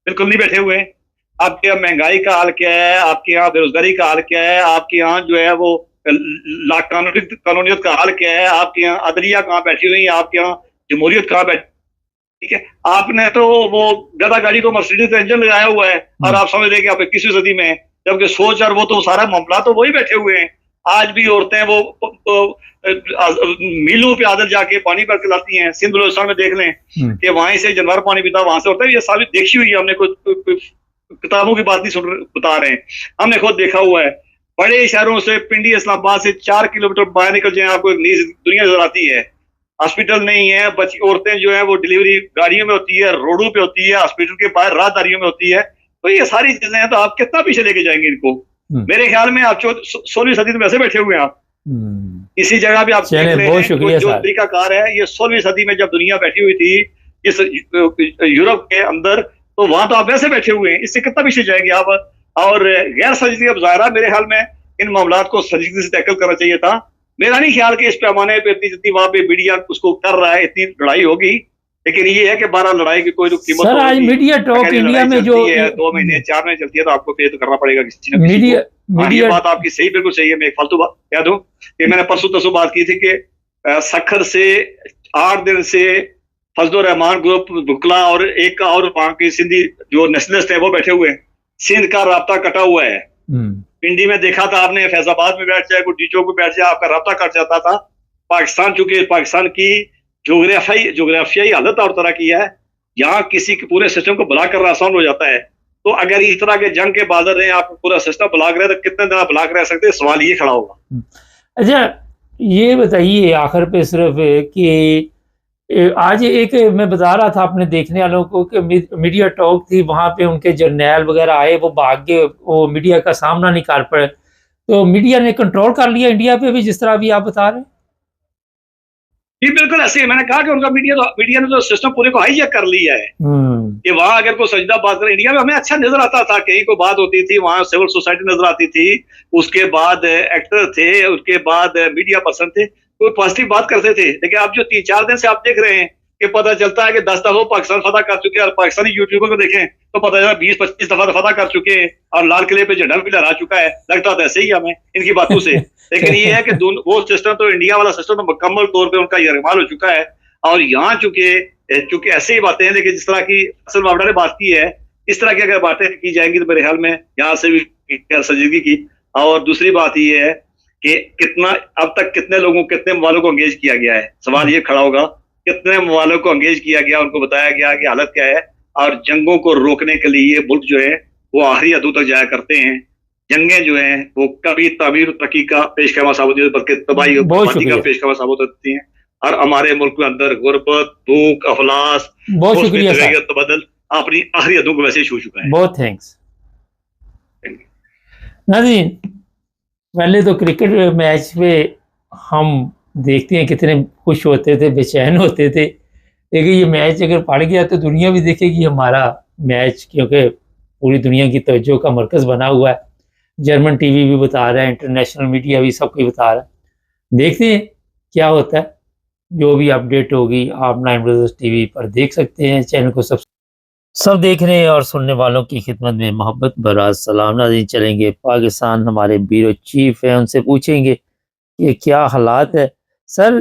बिल्कुल नहीं बैठे हुए हैं। आपके यहाँ महंगाई का हाल क्या है? आपके यहाँ बेरोजगारी का हाल क्या है? आपके यहाँ जो है वो कानूनियत का हाल क्या है? आपके यहाँ अदलिया कहाँ बैठी हुई है? आपके यहाँ जमहूरियत कहाँ बैठी? ठीक है, आपने तो वो गधा गाड़ी को मर्सिडीज का इंजन लगाया हुआ है और आप समझ रहे हैं कि आप 21वीं सदी में, जबकि सोच और वो तो सारा मामला तो वही बैठे हुए हैं। आज भी औरतें वो मीलों पे आदर जाके पानी भर के लाती हैं। सिंध बलूचिस्तान में देख लें कि वहां से जानवर पानी पीता, वहां से होता है। ये साबित देखी हुई है हमने, कुछ किताबों की बात नहीं बता रहे हैं, हमने खुद देखा हुआ है। बड़े शहरों से, पिंडी इस्लामाबाद से 4 किलोमीटर बाहर निकल जाए, आपको एक नई दुनिया नजर आती है। हॉस्पिटल नहीं है, बच्ची औरतें जो है वो डिलीवरी गाड़ियों में होती है, रोडों पे होती है, हॉस्पिटल के बाहर राहदारियों में होती है। तो ये सारी चीजें हैं, तो आप कितना पीछे लेके जाएंगे इनको? मेरे ख्याल में आप 16वीं सदी में वैसे बैठे हुए हैं। आप इसी जगह पे आप देख रहे हैं जो तरीकाकार है, ये 16वीं सदी में जब दुनिया बैठी हुई थी इस यूरोप के अंदर, तो वहां तो आप वैसे बैठे हुए हैं, इससे कितना पीछे जाएंगे आप? और गैर संजीदगी का मुजाहरा, मेरे ख्याल में इन मामलात को संजीदगी से टैकल करना चाहिए था। मेरा नहीं ख्याल कि इस पैमाने पे इतनी जितनी वहां पे मीडिया उसको कर रहा है इतनी लड़ाई होगी, लेकिन ये है कि 12 लड़ाई की कोई तो कीमत सर आज मीडिया टॉक इंडिया में जो 2 महीने 4 महीने चलती है, तो आपको फेस करना पड़ेगा किसी न किसी को। ये बात आपकी सही, बिल्कुल सही है। मैं एक फालतू बात कह दूं कि मैंने परसों बात की थी कि सखर से 8 दिन से फजलुर रहमान ग्रुप बुकला और एक और वहां की सिंधी जो नेशनलिस्ट है वो बैठे हुए हैं। सिंध का राब्ता कटा हुआ है। पिंडी में देखा था आपने, फैजाबाद में बैठ जाए, कोई चौक में बैठ जाए, आपका राब्ता कट जाता था। पाकिस्तान, चूंकि पाकिस्तान की जोग्राफियाई हालत और तरह की है, यहाँ किसी के पूरे सिस्टम को ब्लॉक करना आसान हो जाता है। तो अगर इस तरह के जंग के बाद रहे, आप पूरा सिस्टम ब्लॉक रहे, तो कितने दिन ब्लॉक रह सकते हैं? सवाल ये खड़ा होगा। अच्छा ये बताइए आखिर पे सिर्फ कि आज एक मैं बता रहा था अपने देखने वालों को कि मीडिया टॉक थी, वहां पे उनके जर्नैल वगैरह आए, वो भाग के वो मीडिया का सामना नहीं कर पाए, तो मीडिया ने कंट्रोल कर लिया इंडिया पे भी, जिस तरह अभी आप बता रहे हैं। जी बिल्कुल ऐसे ही मैंने कहा कि उनका मीडिया ने तो सिस्टम पूरे को हाईजैक कर लिया है कि वहां अगर कोई सजदा बात करें, इंडिया में हमें अच्छा नजर आता था, कहीं को बात होती थी वहां सिविल सोसाइटी नजर आती थी, उसके बाद एक्टर थे, उसके बाद मीडिया पर्सन थे, कोई पॉजिटिव बात करते थे। लेकिन अब जो 3-4 दिन से आप देख रहे हैं कि पता चलता है कि 10 दफा पाकिस्तान फतह कर चुके हैं, और पाकिस्तानी यूट्यूबर को देखें तो पता चला 20-25 दफा फतह कर चुके हैं, और लाल किले पे झंडा भी लहरा चुका है। लगता था ऐसे ही हमें इनकी बातों से, लेकिन ये है कि वो सिस्टम तो, इंडिया वाला सिस्टम तो मुकम्मल तौर पे उनका यरगमाल हो चुका है। और यहाँ चूंकि ऐसे ही बातें हैं, लेकिन जिस तरह की असल मामला ने बात की है, इस तरह की अगर बातें की जाएंगी तो मेरे ख्याल में यहाँ से भी संजीदगी की। और दूसरी बात ये है कि अब तक कितने मवालों को अंगेज किया गया है? सवाल ये खड़ा होगा, कितने मवालों को अंगेज किया गया, उनको बताया गया कि हालत क्या है। और जंगों को रोकने के लिए मुल्क जो है वो आखिरी हदों तक जाया करते हैं। जंगें जो हैं वो कभी तामीर तरक्की का पेशखमा साबित होती है, बल्कि तबाही का पेशखमा साबित होती हैं। और हमारे मुल्क के अंदर गुर्बत, भूख, अफलास, बहुत शुक्रिया तबदल अपनी आखिरी हदों को वैसे ही छू चुका है। बहुत थैंक्स नाज़रीन। पहले तो क्रिकेट मैच पे हम देखते हैं कितने खुश होते थे, बेचैन होते थे, लेकिन ये मैच अगर पड़ गया तो दुनिया भी देखेगी हमारा मैच, क्योंकि पूरी दुनिया की तवज्जो का मरकज़ बना हुआ है। जर्मन टीवी भी बता रहा है, इंटरनेशनल मीडिया भी सब कुछ बता रहा है। देखते हैं क्या होता है। जो भी अपडेट होगी आप 9 ब्रदर्स टीवी पर देख सकते हैं। चैनल को सब देखने और सुनने वालों की खिदमत में मोहब्बत भरा सलाम। नाज़रीन चलेंगे पाकिस्तान, हमारे ब्यूरो चीफ है, उनसे पूछेंगे कि क्या हालात है। सर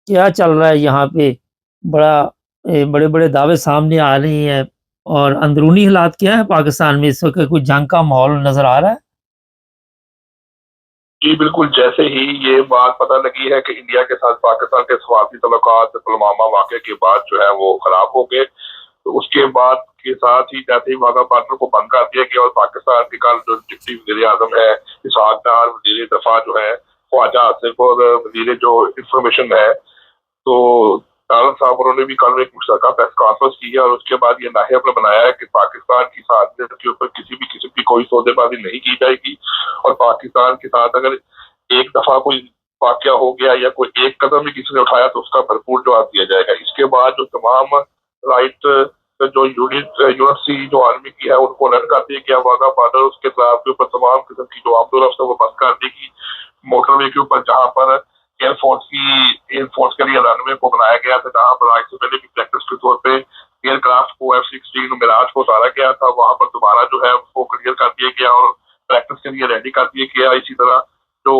क्या चल रहा है यहाँ पे? बड़े बड़े दावे सामने आ रहे हैं, और अंदरूनी हालात क्या है पाकिस्तान में इस वक्त? कुछ जंग का माहौल नजर आ रहा है? जी बिल्कुल, जैसे ही ये बात पता लगी है कि इंडिया के साथ पाकिस्तान के सफारती तल्लुकात पुलवामा वाक़े के बाद जो है वो खराब हो गए, तो उसके बाद के साथ ही जैसे ही वाघा बॉर्डर को बंद कर दिया गया, और पाकिस्तान के कल जो डिप्टी वज़ीर आज़म है इसहाक डार, वज़ीर दफा जो है ख्वाजा आसिफ, और वज़ीर जो इंफॉर्मेशन है, तो तारक साहब उन्होंने भी कल एक मुश्तरका प्रेस कॉन्फ्रेंस की है और उसके बाद ये नाहिया अपने बनाया है कि पाकिस्तान की साथ के ऊपर किसी भी किस्म की कोई सौदेबाजी नहीं की जाएगी और पाकिस्तान के साथ अगर एक दफा कोई वाकया हो गया या कोई एक कदम भी किसी ने उठाया तो उसका भरपूर जवाब दिया जाएगा। इसके बाद जो तमाम राइट जो यूनिवर्सिटी जो आर्मी की है उनको अलर्ट कर दिया गया वाघा बॉर्डर उसके खिलाफ के ऊपर तमाम किस्म की जो आमदो रफ्त है वो बंद कर देगी। मोटरवे के ऊपर जहाँ पर एयरफोर्स के लिए रनवे को बनाया गया था जहाँ पर आज से पहले भी प्रैक्टिस के तौर पे एयरक्राफ्ट को F-16 मिराज को उतारा गया था वहां पर दोबारा जो है उसको क्लियर कर दिया गया और प्रैक्टिस के लिए रेडी कर दिया गया। इसी तरह जो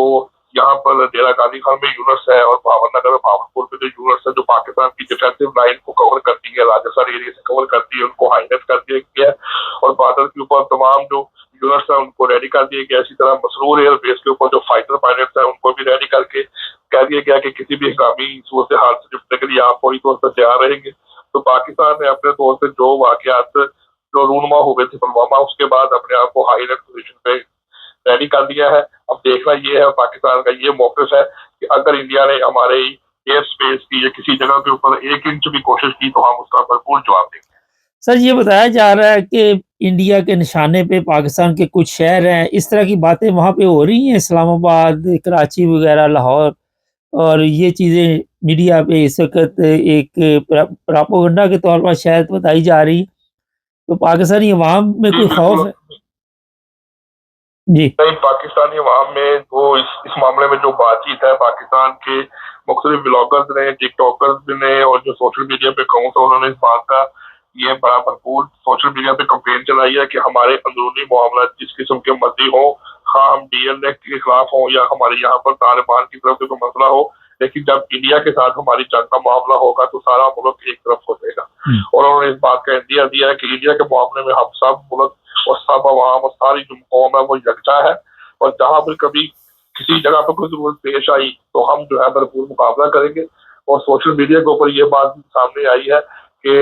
यहाँ पर डेरा गाजी खान में यूनिट्स है और भावनगर में भावलपुर में जो यूनिट्स है जो पाकिस्तान की डिफेंसिव लाइन को कवर करती है राजस्थान एरिया से कवर करती है उनको हाईलाइट कर दिया गया और बॉर्डर के ऊपर तमाम जो यूनिट्स है उनको रेडी कर दिया गया। इसी तरह मसरूर एयर बेस के ऊपर जो फाइटर पायलट्स है उनको भी रेडी करके कह दिया गया कि किसी भी हंगामी सूरत हाल से निपटने के लिए आप पूरी तौर पर तैयार रहेंगे। तो पाकिस्तान ने अपने तौर पर जो वाकयात जो रूनमा हुए थे पुलवामा उसके बाद अपने आप को हाई अलर्ट पोजीशन पे रेडी कर दिया है। अब देखना ये है पाकिस्तान का ये मौक़िफ़ है कि अगर इंडिया ने हमारे एयर स्पेस की या किसी जगह के ऊपर 1 इंच भी कोशिश की तो हम उसका भरपूर जवाब देंगे। सर ये बताया जा रहा है कि इंडिया के निशाने पे पाकिस्तान के कुछ शहर हैं, इस तरह की बातें वहाँ पे हो रही हैं, इस्लामाबाद, कराची वगैरह, लाहौर, और ये चीज़ें मीडिया पे इस वक्त एक प्रोपेगेंडा के तौर पर शायद बताई जा रही, तो पाकिस्तानी अवाम में कोई खौफ है? जी नहीं, पाकिस्तानी अवाम में तो इस मामले में जो बातचीत है पाकिस्तान के मुख्तलिफ ब्लॉगर्स ने टिकटॉकर्स ने और जो सोशल मीडिया पे अकाउंट है उन्होंने इस बात का ये बड़ा भरपूर सोशल मीडिया पे कंपेन चलाई है कि हमारे अंदरूनी मामला जिस किस्म के मर्जी हो हाँ हम DLA के खिलाफ हो या हमारे यहाँ पर तालिबान की तरफ से कोई मसला हो लेकिन जब इंडिया के साथ हमारी जंग का मामला होगा तो सारा मुल्क एक तरफ हो जाएगा। और उन्होंने इस बात का इंडिया दिया है कि इंडिया के मामले में हम सब मुल्क और सब अवाम और सारी जो कौम है वो यकजा है और जहाँ पर कभी किसी जगह पर कोई जरूरत पेश आई तो हम जो है भरपूर मुकाबला करेंगे। और सोशल मीडिया के ऊपर ये बात सामने आई है कि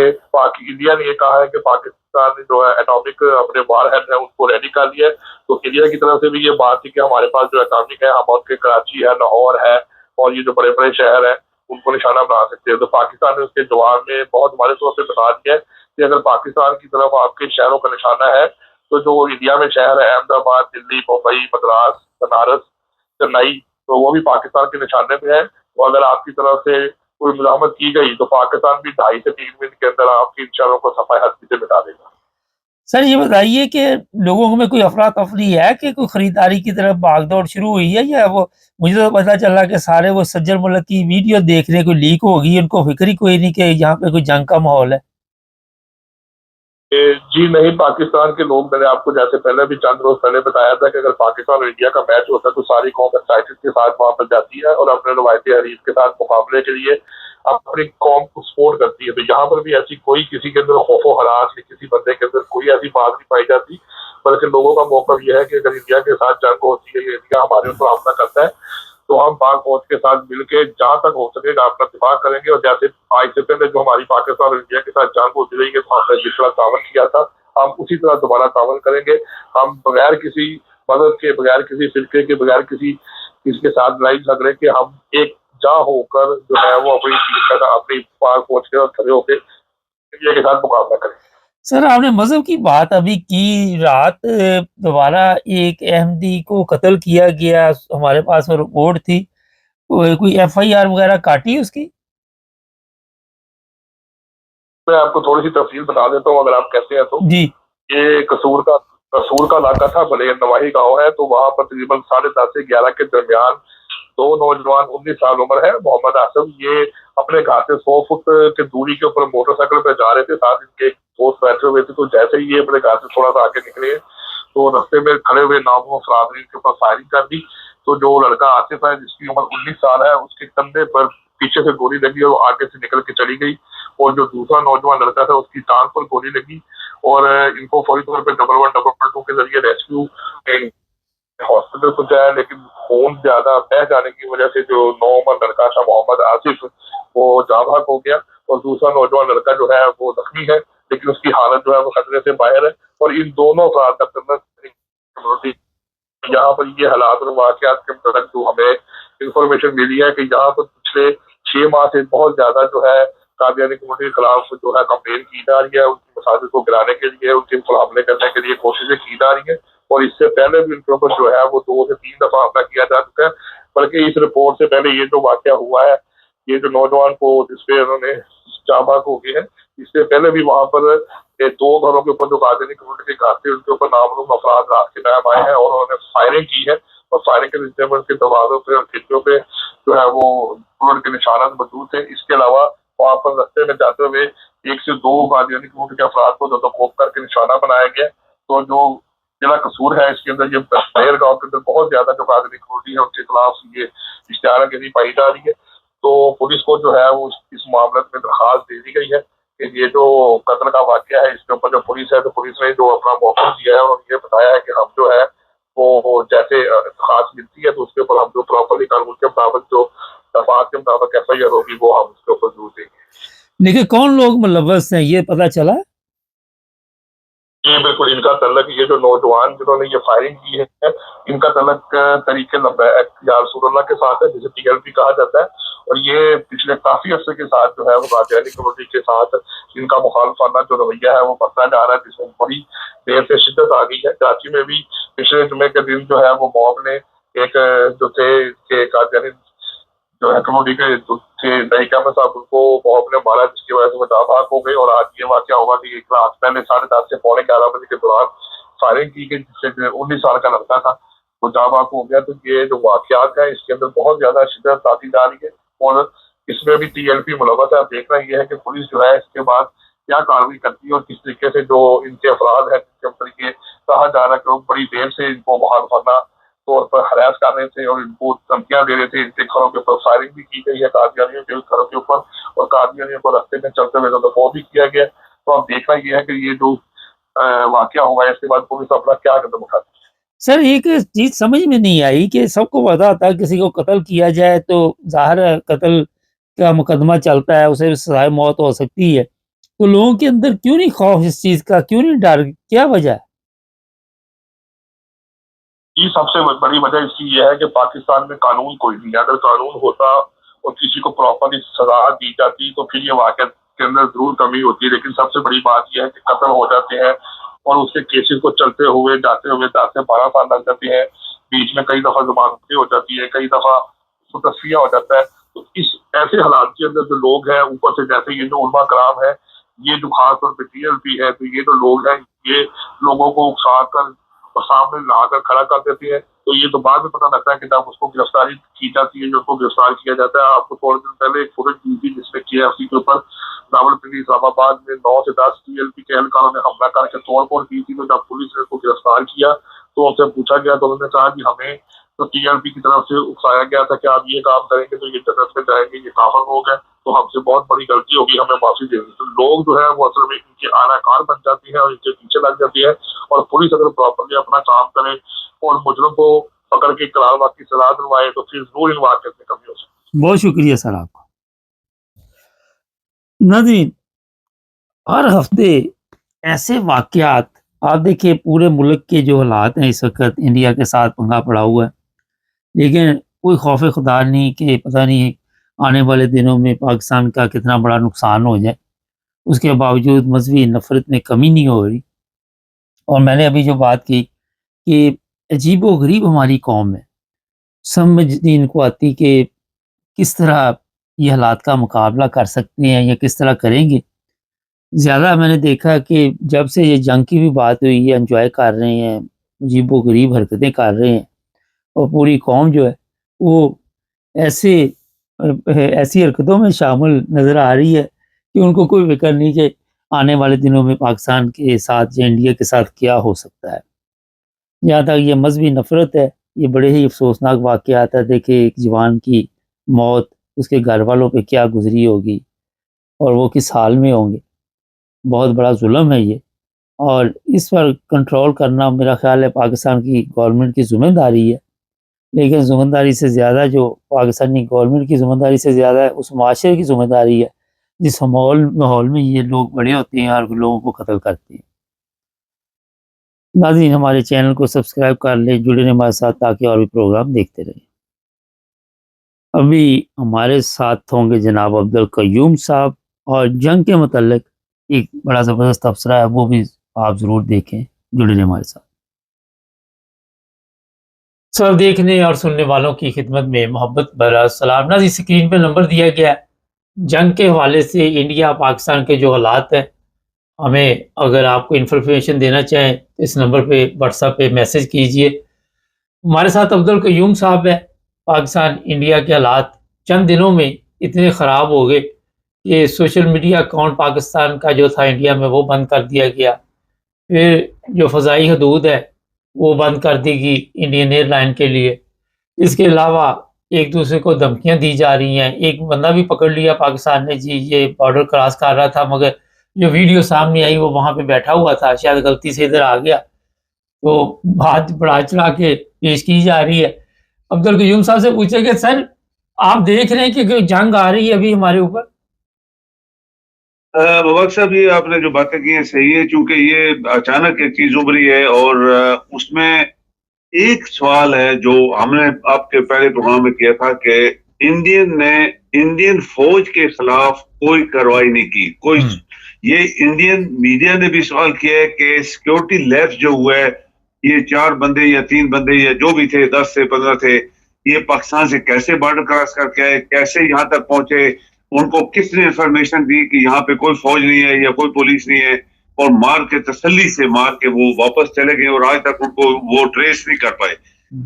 इंडिया ने ये कहा है कि पाकिस्तान ने जो है एटॉमिक अपने वारहेड है उनको रेडी कर लिया है। तो इंडिया की तरफ से भी ये बात थी कि हमारे पास जो एटॉमिक है हम उनके कराची है लाहौर है और ये जो बड़े बड़े शहर है उनको निशाना बना सकते हैं। तो पाकिस्तान ने उसके जवाब में बहुत हमारे तौर पर बता दिया है कि अगर पाकिस्तान की तरफ आपके शहरों का निशाना है तो जो इंडिया में शहर है अहमदाबाद, दिल्ली, मुंबई, मद्रास, बनारस, चेन्नई तो वो भी पाकिस्तान के निशाने पे है। तो अगर आपकी तरफ से कोई मुजाहमत की गई तो पाकिस्तान भी 2.5 से 3 मिनट के अंदर आपकी इन शहरों को सफाई हस्ती से मिटा देगा। सर ये बताइए कि लोगों में कोई अफरा तफरी है कि कोई खरीदारी की तरफ भागदौड़ शुरू हुई है या वो मुझे तो पता चला कि सारे वो सज्जर मुल्क की वीडियो देख रहे कोई लीक होगी उनको फिक्र ही कोई नहीं कि यहाँ पे कोई जंग का माहौल है। जी नहीं, पाकिस्तान के लोग मैंने आपको जैसे पहले भी चंद रोज पहले बताया था कि अगर पाकिस्तान और इंडिया का मैच होता है तो सारी कौम एक्साइटेड के साथ वहां पर जाती है और अपने रवायती हरीफ के साथ मुकाबले के लिए अपनी कौम को सपोर्ट करती है। तो यहाँ पर भी ऐसी कोई किसी के अंदर खौफो हरास या किसी बंदे के अंदर कोई ऐसी बात नहीं पाई जाती बल्कि लोगों का मौका यह है कि अगर इंडिया के साथ जंग होती है या इंडिया हमारे ऊपर हमला करता है तो हम पाक फौज के साथ मिलकर जहां तक हो सकेगा अपना दिफा करेंगे। और जैसे आज से पहले जो हमारी पाकिस्तान और इंडिया के साथ जंग होती रही है तो हमने जिस तरह तावन किया था हम उसी तरह दोबारा तावन करेंगे। हम बगैर किसी मदद के बगैर किसी फिरके के बगैर किसी के साथ लड़ाई झगड़े के हम एक जा होकर जो है वो अपनी पाक फौज के साथ खड़े होकर इंडिया के साथ मुकाबला करेंगे। सर आपने मजहब की बात अभी की, रात दोबारा एक अहमदी को कत्ल किया गया, हमारे पास रिपोर्ट थी, कोई FIR वगैरह काटी उसकी? मैं आपको थोड़ी सी तफसील बता देता हूँ अगर आप कहते हैं तो। जी ये कसूर का इलाका था, बड़े नवाही गांव है, तो वहां पर तकरीबन 10:30 से 11 के दरमियान 2 नौजवान 19 साल उम्र है मोहम्मद आसम ये अपने घर से 100 फुट के दूरी के ऊपर मोटरसाइकिल पे जा रहे थे, साथ इनके दोस्त बैठे हुए थे। तो जैसे ही ये अपने घर से थोड़ा सा आगे निकले तो रास्ते में खड़े हुए नामों अफराद ने इनके ऊपर फायरिंग कर दी। तो जो लड़का आसिफ है जिसकी उम्र 19 साल है उसके कंधे पर पीछे से गोली लगी और आगे से निकल के चली गई। और जो दूसरा नौजवान लड़का था उसकी टांग पर गोली लगी और इनको फौरी तौर पर 112 के जरिए रेस्क्यू हॉस्पिटल पहुंचाया, लेकिन खून ज्यादा बह जाने की वजह से जो 9 उम्र लड़का था मोहम्मद आसिफ वो जाँ बहक हो गया और दूसरा नौजवान लड़का जो है वो जख्मी है लेकिन उसकी हालत जो है वो खतरे से बाहर है। और इन दोनों अफराद का कम्युनिटी यहाँ पर ये हालात और वाकयात के मतलब जो हमें इंफॉर्मेशन मिली है कि यहाँ पर पिछले 6 माह से बहुत ज्यादा जो है कादियानी कम्युनिटी के खिलाफ जो है कंप्लेन की जा रही है, उनकी मसाजिद को गिराने के लिए, उनके ऊपर हमले करने के लिए कोशिशें की जा रही है। और इससे पहले भी उनके ऊपर जो है वो 2 से 3 दफा हमला किया जा चुका है। बल्कि इस रिपोर्ट से पहले ये जो वाकया हुआ है, ये जो नौजवान को जिसपे उन्होंने चाबक हो गए हैं, इससे पहले भी वहां पर 2 घरों के ऊपर जो कादियानी कम्युनिटी के घर थे उनके ऊपर नामलूम अफराद रात के टाइम आए हैं और उन्होंने फायरिंग की है। और फायरिंग के नतीजे में उनके दरवाजों पे और खिड़कियों पे जो है वो बुलेट के निशानात मौजूद थे। इसके अलावा वहां पर रास्ते में जाते हुए 1 से 2 कादियानी कम्युनिटी के अफराद को दबोच करके निशाना बनाया गया। तो जो जिला कसूर है इसके अंदर, ये बहर गाँव के अंदर बहुत ज्यादा जो कादियानी कम्युनिटी है उनके खिलाफ ये इश्तिहारगिरी पाई जा रही है। तो पुलिस को जो है वो इस मामले में दरखास्त दे दी गई है कि ये जो कत्ल का वाकया है इसके ऊपर जो पुलिस है, तो पुलिस ने जो अपना मौका दिया है और ये बताया है कि हम जो है वो जैसे दरखास्त मिलती है तो उसके ऊपर हम जो प्रॉपरली कानून के मुताबिक जो दफात के मुताबिक FIR होगी वो हम उसके ऊपर जरूर देंगे। लेकिन कौन लोग मुलव्वस हैं ये पता चला? ये बिल्कुल इनका तल्लक, ये जो नौजवान जिन्होंने ये फायरिंग की है, इनका तल्लक तरीके यारसूल्लाह के साथ है, जिसे TLP कहा जाता है। और ये पिछले काफी अरसे के साथ जो है वो कादियानी कम्युनिटी के साथ इनका मुखालफाना जो रवैया है वो बढ़ता जा रहा है, जिसमें बड़ी देर से शिद्दत आ गई है। कराची में भी पिछले जुमे के दिन जो है वो मॉब ने एक जो थे के कादियानी जो है कम्युनिटी के जो थे दहीका में साहब उनको मॉब ने मारा, जिसकी वजह से वो जाबाक हो गए। और आज ये वाकया हुआ कि एक रात पहले 10:30 से 11:45 के दौरान फायरिंग की गई, जिससे 19 साल का लड़का था वो जाबाक हो गया। तो ये जो वाकयात है इसके अंदर बहुत ज्यादा शिद्दत आती जा रही है और इसमें भी TLP मुलव्वस है। अब देखना ये है कि पुलिस जो है इसके बाद क्या कार्रवाई करती है और किस तरीके से जो इनके अफराद है जिनके तरीके कहा जा रहा है कि वो बड़ी देर से इनको मुखालफाना तौर पर हरास कर रहे थे और इनको धमकियां दे रहे थे। इनके घरों के ऊपर फायरिंग भी की गई है कादियानियों के घरों के ऊपर, और कादियानियों को रास्ते में चलते हुए दफा भी किया गया। तो अब देखना यह है कि ये जो वाकया हुआ है इसके बाद पुलिस अपना क्या कदम उठाती है। सर एक चीज समझ में नहीं आई कि सबको पता था किसी को कत्ल किया जाए तो जाहिर है कत्ल का मुकदमा चलता है, उसे सजाए मौत हो सकती है, तो लोगों के अंदर क्यों नहीं खौफ इस चीज का, क्यों नहीं डर, क्या वजह है? ये सबसे बड़ी वजह इसकी यह है कि पाकिस्तान में कानून कोई नहीं है। अगर कानून होता और किसी को प्रॉपरली सजा दी जाती तो फिर ये वाकया के अंदर जरूर कमी होती है। लेकिन सबसे बड़ी बात यह है कि कत्ल हो जाते हैं और उसके केसेस को चलते हुए जाते हुए 10 से 12 साल लग जाते हैं। बीच में कई दफा जमानतें हो जाती है, कई दफा उसको तस्फिया हो जाता है। तो इस ऐसे हालात के अंदर जो लोग हैं, ऊपर से जैसे ये जो उलमा कराम है, ये जो खास तौर पर TLP है, तो ये जो लोग हैं ये लोगों को उकसा कर और सामने लाकर खड़ा कर देती है। तो ये तो बाद में पता लगता है कि जब उसको गिरफ्तारी की जाती है, जो उसको गिरफ्तार किया जाता है। आपको थोड़े दिन पहले एक फुटेज दी थी जिसमें KFC के ऊपर रावलपिंडी इस्लामाबाद में 9 से 10 TLP के एहलकारों ने हमला करके तोड़फोड़ की थी। तो जब पुलिस ने उसको गिरफ्तार किया तो उनसे पूछा गया तो उन्होंने कहा कि हमें तो TLP की तरफ से उकसाया गया था कि आप ये काम करेंगे तो ये जन्नत में जाएंगे, ये काफिर लोग हैं, तो हमसे बहुत बड़ी गलती होगी, हमें माफी देंगे। तो लोग जो है वो असल में इनके आलाकार बन जाती है और इनके पीछे लग जाती है। और पुलिस अगर प्रॉपरली अपना काम करे और मुजरिम को पकड़ के करार की सजा दिलवाए तो फिर जरूर इन वाकयात में कमी हो सकती बहुत शुक्रिया सर आपका। नाज़रीन, हर हफ्ते ऐसे वाकयात, आप देखिए पूरे मुल्क के जो हालात हैं इस वक्त इंडिया के साथ पंगा पड़ा हुआ है, लेकिन कोई खौफ खुदा नहीं कि पता नहीं आने वाले दिनों में पाकिस्तान का कितना बड़ा नुकसान हो जाए। उसके बावजूद मजहबी नफरत में कमी नहीं हो रही। और मैंने अभी जो बात की कि अजीबो गरीब हमारी कौम है, समझ नहीं इनको आती कि किस तरह ये हालात का मुकाबला कर सकते हैं या किस तरह करेंगे। ज़्यादा मैंने देखा कि जब से ये जंग की भी बात हुई है, एंजॉय कर रहे हैं, अजीबो-गरीब हरकतें कर रहे हैं और पूरी कौम जो है वो ऐसे ऐसी हरकतों में शामिल नज़र आ रही है कि उनको कोई फ़िक्र नहीं कि आने वाले दिनों में पाकिस्तान के साथ या इंडिया के साथ क्या हो सकता है। जहाँ तक ये मज़हबी नफ़रत है, ये बड़े ही अफ़सोसनाक वाक़यात है। देखिए एक जवान की मौत उसके घर वालों पे क्या गुज़री होगी और वो किस हाल में होंगे। बहुत बड़ा जुल्म है ये, और इस पर कंट्रोल करना मेरा ख़्याल है पाकिस्तान की गवर्नमेंट की ज़िम्मेदारी है। लेकिन ज़िम्मेदारी से ज़्यादा जो पाकिस्तानी गवर्नमेंट की ज़िम्मेदारी से ज़्यादा है उस माशरे की ज़िम्मेदारी है जिस माहौल में ये लोग बड़े होते हैं और लोगों को कत्ल करते हैं। नाज़रीन, हमारे चैनल को सब्सक्राइब कर लें, जुड़े रहें हमारे साथ ताकि और भी प्रोग्राम देखते रहें। अभी हमारे साथ होंगे जनाब अब्दुल कयूम साहब, और जंग के मतलब एक बड़ा ज़बरदस्त तबसरा है, वो भी आप ज़रूर देखें। जुड़े रहिए हमारे साथ। सब देखने और सुनने वालों की खिदमत में मोहब्बत भरा सलाम। ना जी, स्क्रीन पे नंबर दिया गया है। जंग के हवाले से इंडिया पाकिस्तान के जो हालात हैं, हमें अगर आपको इन्फॉर्मेशन देना चाहें तो इस नंबर पे व्हाट्सएप पे मैसेज कीजिए। हमारे साथ अब्दुल कयूम साहब है। पाकिस्तान इंडिया के हालात चंद दिनों में इतने ख़राब हो गए कि सोशल मीडिया अकाउंट पाकिस्तान का जो था इंडिया में वो बंद कर दिया गया। फिर जो फ़ज़ाई हदूद है वो बंद कर दी गई इंडियन एयरलाइन के लिए। इसके अलावा एक दूसरे को धमकियाँ दी जा रही हैं। एक बंदा भी पकड़ लिया पाकिस्तान ने जी, ये बॉर्डर क्रॉस कर रहा था, मगर जो वीडियो सामने आई वो वहाँ पे बैठा हुआ था, शायद गलती से इधर आ गया। तो बात बढ़ा चढ़ा के पेश की जा रही है। अब्दुल कयूम साहब से पूछे कि सर, आप देख रहे हैं कि जंग आ रही है अभी हमारे ऊपर? मुबारक साहब, ये आपने जो बातें की हैं सही है, चूंकि ये अचानक एक चीज उभरी है और उसमें एक सवाल है जो हमने आपके पहले प्रोग्राम में किया था कि इंडियन फौज के खिलाफ कोई कार्रवाई नहीं की कोई। ये इंडियन मीडिया ने भी सवाल किया है कि सिक्योरिटी लैप्स जो हुआ है, ये 4 बंदे या 3 बंदे या जो भी थे, 10 से 15 थे, ये पाकिस्तान से कैसे बॉर्डर क्रॉस करके आए, कैसे यहाँ तक पहुंचे, उनको किसने इंफॉर्मेशन दी कि यहाँ पे कोई फौज नहीं है या कोई पुलिस नहीं है, और मार के तसल्ली से मार के वो वापस चले गए और आज तक उनको वो ट्रेस नहीं कर पाए।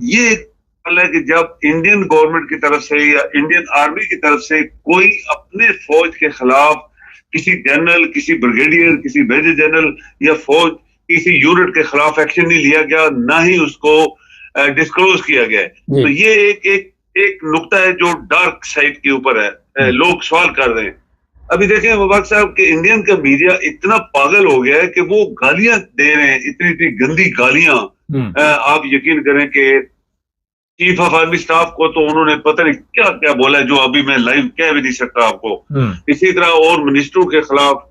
ये है कि जब इंडियन गवर्नमेंट की तरफ से या इंडियन आर्मी की तरफ से कोई अपने फौज के खिलाफ किसी जनरल, किसी ब्रिगेडियर, किसी मेजर जनरल या फौज किसी यूनिट के खिलाफ एक्शन नहीं लिया गया, ना ही उसको डिस्क्लोज किया गया है, तो ये एक नुक्ता है जो डार्क साइड के ऊपर है। लोग सवाल कर रहे हैं। अभी देखें मुबारक साहब कि इंडियन का मीडिया इतना पागल हो गया है कि वो गालियां दे रहे हैं, इतनी इतनी गंदी गालियां। आप यकीन करें कि चीफ ऑफ आर्मी स्टाफ को तो उन्होंने पता नहीं क्या क्या बोला है, जो अभी मैं लाइव कह भी नहीं सकता आपको। इसी तरह और मिनिस्टरों के खिलाफ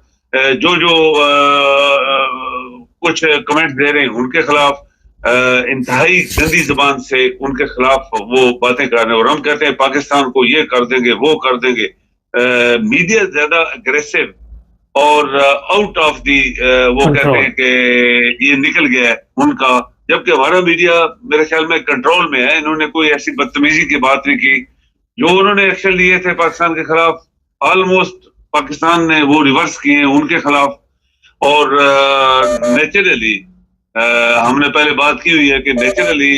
जो कुछ कमेंट दे रहे हैं उनके खिलाफ इंतहाई गंदी जबान से उनके खिलाफ वो बातें कर रहे हैं, और हम कहते हैं पाकिस्तान को ये कर देंगे वो कर देंगे। मीडिया ज्यादा अग्रेसिव और आउट ऑफ दी वो कहते हैं कि ये निकल गया है उनका, जबकि हमारा मीडिया मेरे ख्याल में कंट्रोल में है। इन्होंने कोई ऐसी बदतमीजी की बात नहीं की। जो उन्होंने एक्शन लिए थे पाकिस्तान के खिलाफ, ऑलमोस्ट पाकिस्तान ने वो रिवर्स किए हैं उनके खिलाफ। और नेचुरली हमने पहले बात की हुई है कि नेचुरली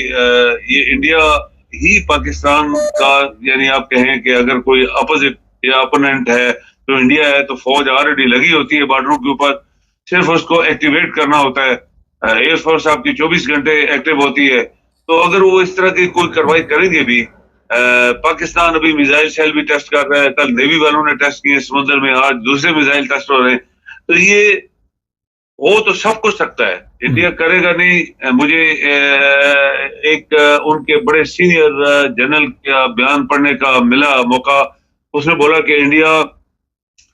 ये इंडिया ही पाकिस्तान का, यानी आप कहें कि अगर कोई अपोजिट या अपोनेंट है तो इंडिया है, तो फौज ऑलरेडी लगी होती है बॉर्डरों के ऊपर, सिर्फ उसको एक्टिवेट करना होता है। एयरफोर्स आपकी 24 घंटे एक्टिव होती है। तो अगर वो इस तरह की कोई कार्रवाई करेंगे भी, पाकिस्तान अभी मिसाइल शेल भी टेस्ट कर रहा है, कल नेवी वालों ने टेस्ट किए समुद्र में, आज दूसरे मिसाइल टेस्ट हो रहे हैं। तो ये हो तो सब कुछ सकता है, इंडिया करेगा नहीं। मुझे एक उनके बड़े सीनियर जनरल का बयान पढ़ने का मिला मौका। उसने बोला कि इंडिया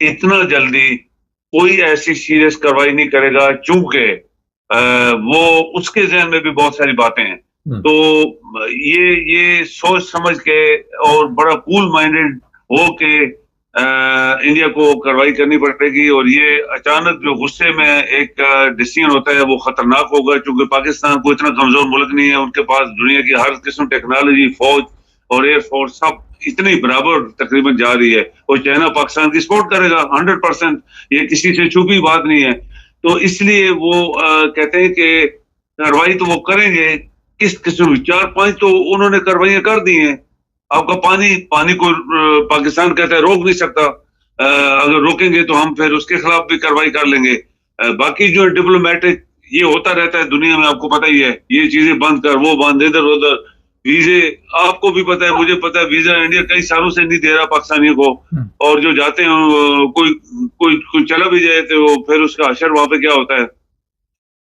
इतना जल्दी कोई ऐसी सीरियस कार्रवाई नहीं करेगा, चूंकि वो उसके जहन में भी बहुत सारी बातें हैं। तो ये सोच समझ के और बड़ा कूल माइंडेड हो के इंडिया को कार्रवाई करनी पड़ेगी। और ये अचानक जो गुस्से में एक डिसीजन होता है वो खतरनाक होगा, क्योंकि पाकिस्तान को इतना कमजोर मुल्क नहीं है, उनके पास दुनिया की हर किस्म टेक्नोलॉजी, फौज और एयरफोर्स सब इतनी बराबर तकरीबन जा रही है। और चाइना पाकिस्तान की सपोर्ट करेगा 100%, ये किसी से छुपी बात नहीं है। तो इसलिए वो कहते हैं कि कार्रवाई तो वो करेंगे, किस किस्म 4-5 तो उन्होंने कार्रवाइयां कर दी हैं। आपका पानी को पाकिस्तान कहता है रोक नहीं सकता, अगर रोकेंगे तो हम फिर उसके खिलाफ भी कार्रवाई कर लेंगे। बाकी जो डिप्लोमेटिक ये होता रहता है दुनिया में, आपको पता ही है, ये चीजें बंद कर वो बंद, इधर उधर वीजे, आपको भी पता है मुझे पता है, वीजा इंडिया कई सालों से नहीं दे रहा पाकिस्तानियों को। और जो जाते हैं कोई चला भी जाए तो फिर उसका असर वहां पे क्या होता है,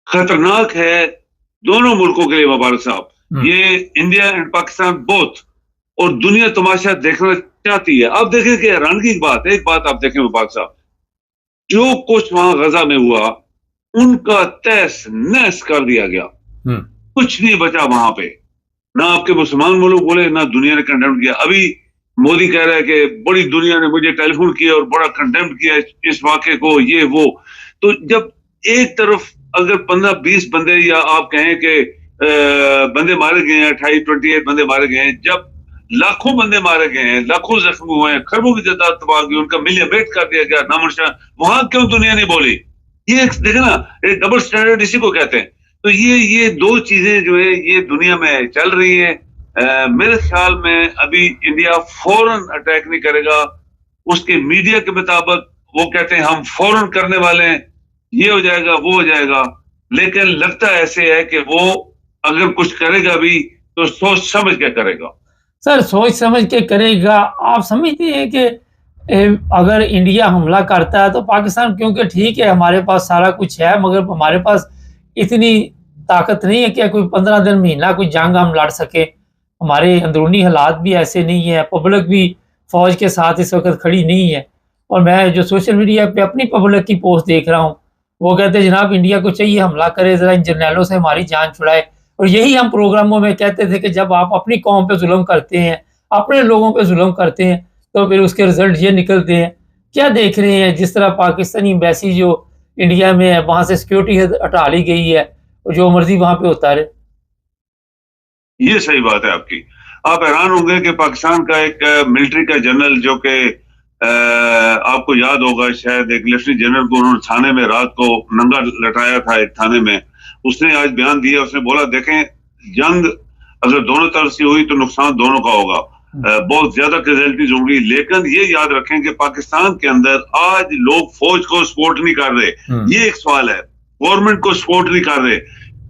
खतरनाक है दोनों मुल्कों के लिए मुबारक साहब। ये इंडिया एंड पाकिस्तान बोथ, और दुनिया तमाशा देखना चाहती है। आप देखें कि हैरानगी की बात, एक बात आप देखें मुबारक साहब, जो कुछ वहां गजा में हुआ उनका तहस नहस कर दिया गया, कुछ नहीं बचा वहां पे। ना आपके मुसलमान मुल्क बोले, ना दुनिया ने कंडेम किया। अभी मोदी कह रहा है कि बड़ी दुनिया ने मुझे टेलीफोन किया और बड़ा कंडेम किया इस वाक़े को, ये वो। तो जब एक तरफ अगर 15-20 बंदे, या आप कहें कि बंदे मारे गए हैं, 28 बंदे मारे गए हैं, जब लाखों बंदे मारे गए हैं, लाखों जख्मी हुए हैं, खरबों की तादाद तबाह हुई, उनका मिलियन वेट कर दिया गया, नामुमकिन, वहां क्यों दुनिया नहीं बोली? ये देखे ना, एक डबल स्टैंडर्ड इसी को कहते हैं। तो ये दो चीजें जो है ये दुनिया में चल रही है। मेरे ख्याल में अभी इंडिया फौरन अटैक नहीं करेगा। उसके मीडिया के मुताबिक वो कहते हैं हम फौरन करने वाले हैं, ये हो जाएगा वो हो जाएगा, लेकिन लगता ऐसे है कि वो अगर कुछ करेगा भी तो सोच समझ के करेगा। सर सोच समझ के करेगा। आप समझते हैं कि अगर इंडिया हमला करता है तो पाकिस्तान, क्योंकि ठीक है हमारे पास सारा कुछ है, मगर हमारे पास इतनी ताकत नहीं है कि कोई 15 दिन महीना कोई जंग हम लड़ सके। हमारे अंदरूनी हालात भी ऐसे नहीं है, पब्लिक भी फौज के साथ इस वक्त खड़ी नहीं है। और मैं जो सोशल मीडिया पे अपनी पब्लिक की पोस्ट देख रहा हूँ, वो कहते हैं जनाब इंडिया को चाहिए हमला करे, ज़रा इन जर्नैलों से हमारी जान छुड़ाए। और यही हम प्रोग्रामों में कहते थे कि जब आप अपनी कौम पे जुल्म करते हैं, अपने लोगों पे जुल्म करते हैं, तो फिर उसके रिजल्ट ये निकलते हैं। क्या देख रहे हैं जिस तरह पाकिस्तानी एम्बेसी जो इंडिया में है, वहाँ से सिक्योरिटी हटा ली गई है, जो मर्जी वहाँ पे होता रहे। ये सही बात है आपकी। आप हैरान होंगे कि पाकिस्तान का एक मिलिट्री का जनरल, जो कि आपको याद होगा शायद, एक लेफ्टिनेंट जनरल को उन्होंने थाने में रात को नंगा लटाया था एक थाने में, उसने आज बयान दिया। उसने बोला देखें, जंग अगर दोनों तरफ से हुई तो नुकसान दोनों का होगा, बहुत ज्यादा कैजुअल्टीज होंगी, लेकिन ये याद रखें कि पाकिस्तान के अंदर आज लोग फौज को सपोर्ट नहीं कर रहे। ये एक सवाल है, गवर्नमेंट को सपोर्ट नहीं कर रहे।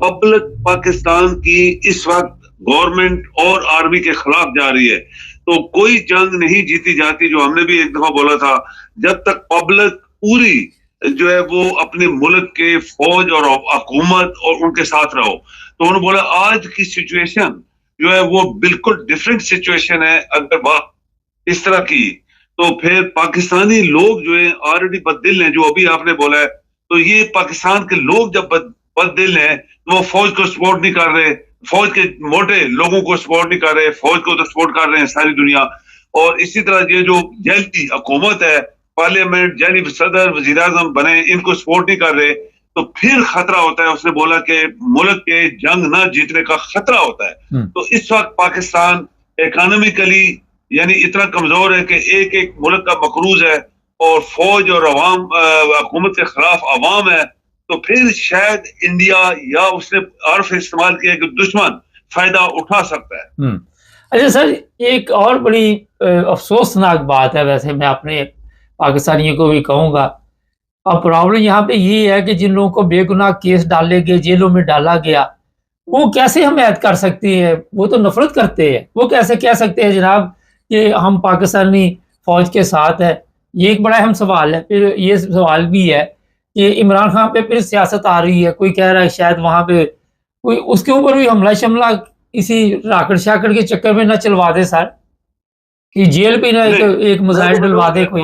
पब्लिक पाकिस्तान की इस वक्त गवर्नमेंट और आर्मी के खिलाफ जा रही है। तो कोई जंग नहीं जीती जाती, जो हमने भी एक दफा बोला था, जब तक पब्लिक पूरी जो है वो अपने मुल्क के फौज और हुकूमत और उनके साथ रहो। तो उन्होंने बोला आज की सिचुएशन जो है वो बिल्कुल डिफरेंट सिचुएशन है। अगर बात इस तरह की, तो फिर पाकिस्तानी लोग जो है ऑलरेडी बददिल हैं, जो अभी आपने बोला है। तो ये पाकिस्तान के लोग जब बददिल हैं तो वो फौज को सपोर्ट नहीं कर रहे, फौज के मोटे लोगों को सपोर्ट नहीं कर रहे, फौज को तो सपोर्ट कर रहे हैं सारी दुनिया। और इसी तरह ये जो जैली हुकूमत है, पार्लियामेंट, जैली सदर, वजीर आजम बने, इनको सपोर्ट नहीं कर रहे, तो फिर खतरा होता है। उसने बोला कि मुल्क के जंग ना जीतने का खतरा होता है। तो इस वक्त पाकिस्तान इकोनॉमिकली यानी इतना कमजोर है कि एक एक मुल्क का मकरूज है, और फौज और अवाम हुकूमत के खिलाफ अवाम है। तो फिर शायद इंडिया या उसने अर्फ इस्तेमाल किया कि दुश्मन फायदा उठा सकता है। अच्छा सर, एक और बड़ी अफसोसनाक बात है, वैसे मैं अपने पाकिस्तानियों को भी कहूँगा। अब प्रॉब्लम यहाँ पे ये है कि जिन लोगों को बेगुनाह केस डाले गए, जेलों में डाला गया, वो कैसे हमायत कर सकती है? वो तो नफरत करते हैं। वो कैसे कह सकते हैं जनाब कि हम पाकिस्तानी फौज के साथ है? ये एक बड़ा अहम सवाल है। फिर ये सवाल भी है कि इमरान खान पे फिर सियासत आ रही है। कोई कह रहा है शायद वहाँ पे कोई उसके ऊपर भी हमला शमला इसी राकड़ शाकड़ के चक्कर में ना चलवा दे सर, कि जेल पे ना एक मिसाइल डलवा दे कोई।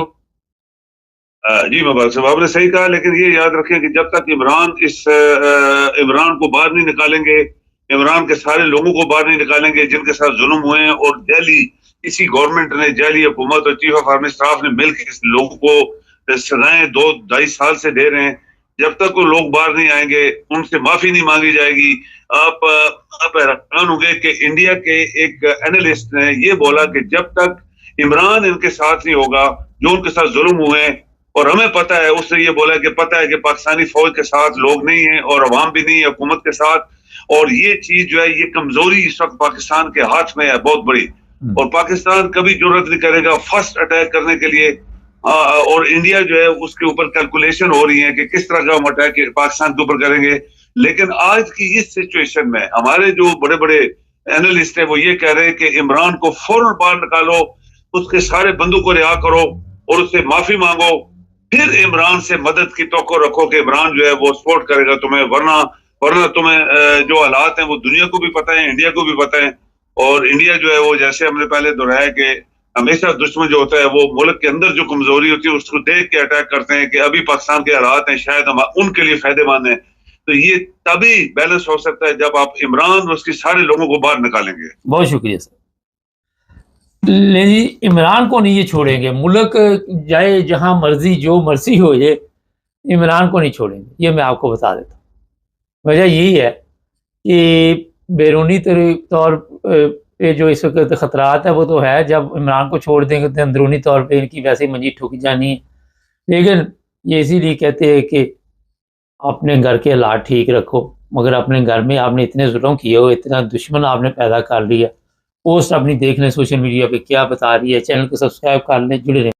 जी मुबारक साहब, आपने सही कहा, लेकिन ये याद रखें कि जब तक इमरान को बाहर नहीं निकालेंगे, इमरान के सारे लोगों को बाहर नहीं निकालेंगे जिनके साथ जुल्म हुए हैं, और दिल्ली इसी गवर्नमेंट ने, दिल्ली हुकूमत और चीफ ऑफ आर्मी स्टाफ ने मिलकर इस लोगों को सजाएं 2-2.5 साल से दे रहे हैं, जब तक वो लोग बाहर नहीं आएंगे, उनसे माफी नहीं मांगी जाएगी। आप हैरान होंगे कि इंडिया के एक एनालिस्ट ने ये बोला कि जब तक इमरान इनके साथ नहीं होगा, जो उनके साथ जुल्म हुए हैं, और हमें पता है, उसने ये बोला कि पता है कि पाकिस्तानी फौज के साथ लोग नहीं है और अवाम भी नहीं है हुकूमत के साथ, और ये चीज जो है, ये कमजोरी इस वक्त पाकिस्तान के हाथ में है बहुत बड़ी, और पाकिस्तान कभी जरूरत नहीं करेगा फर्स्ट अटैक करने के लिए। और इंडिया जो है उसके ऊपर कैलकुलेशन हो रही है कि किस तरह का हम अटैक पाकिस्तान के ऊपर करेंगे। लेकिन आज की इस सिचुएशन में हमारे जो बड़े बड़े एनालिस्ट है वो ये कह रहे हैं कि इमरान को फौरन बाहर निकालो, उसके सारे बंदों को रिहा करो और उससे माफी मांगो, फिर इमरान से मदद की तवक्को रखो कि इमरान जो है वो सपोर्ट करेगा तुम्हें, वरना तुम्हें जो हालात हैं वो दुनिया को भी पता है, इंडिया को भी पता है। और इंडिया जो है वो, जैसे हमने पहले दोहराया कि हमेशा दुश्मन जो होता है वो मुल्क के अंदर जो कमजोरी होती है उसको देख के अटैक करते हैं, कि अभी पाकिस्तान के हालात हैं शायद हम उनके लिए फायदेमंद हैं। तो ये तभी बैलेंस हो सकता है जब आप इमरान और उसके सारे लोगों को बाहर निकालेंगे। बहुत शुक्रिया सर। ले जी, इमरान को नहीं ये छोड़ेंगे, मुल्क जाए जहां मर्जी, जो मर्जी हो ये, इमरान को नहीं छोड़ेंगे, ये मैं आपको बता देता हूँ। वजह यही है कि बैरूनी तौर पे जो इस वक्त ख़तरात है वो तो है, जब इमरान को छोड़ देंगे तो अंदरूनी तौर पे इनकी वैसे ही मंजी ठुक जानी है। लेकिन ये इसीलिए कहते हैं कि अपने घर के हालात ठीक रखो, मगर अपने घर में आपने इतने जुल्म किए हो, इतना दुश्मन आपने पैदा कर लिया। पोस्ट अपनी देख लें सोशल मीडिया पे क्या बता रही है, चैनल को सब्सक्राइब कर लें, जुड़े रहें।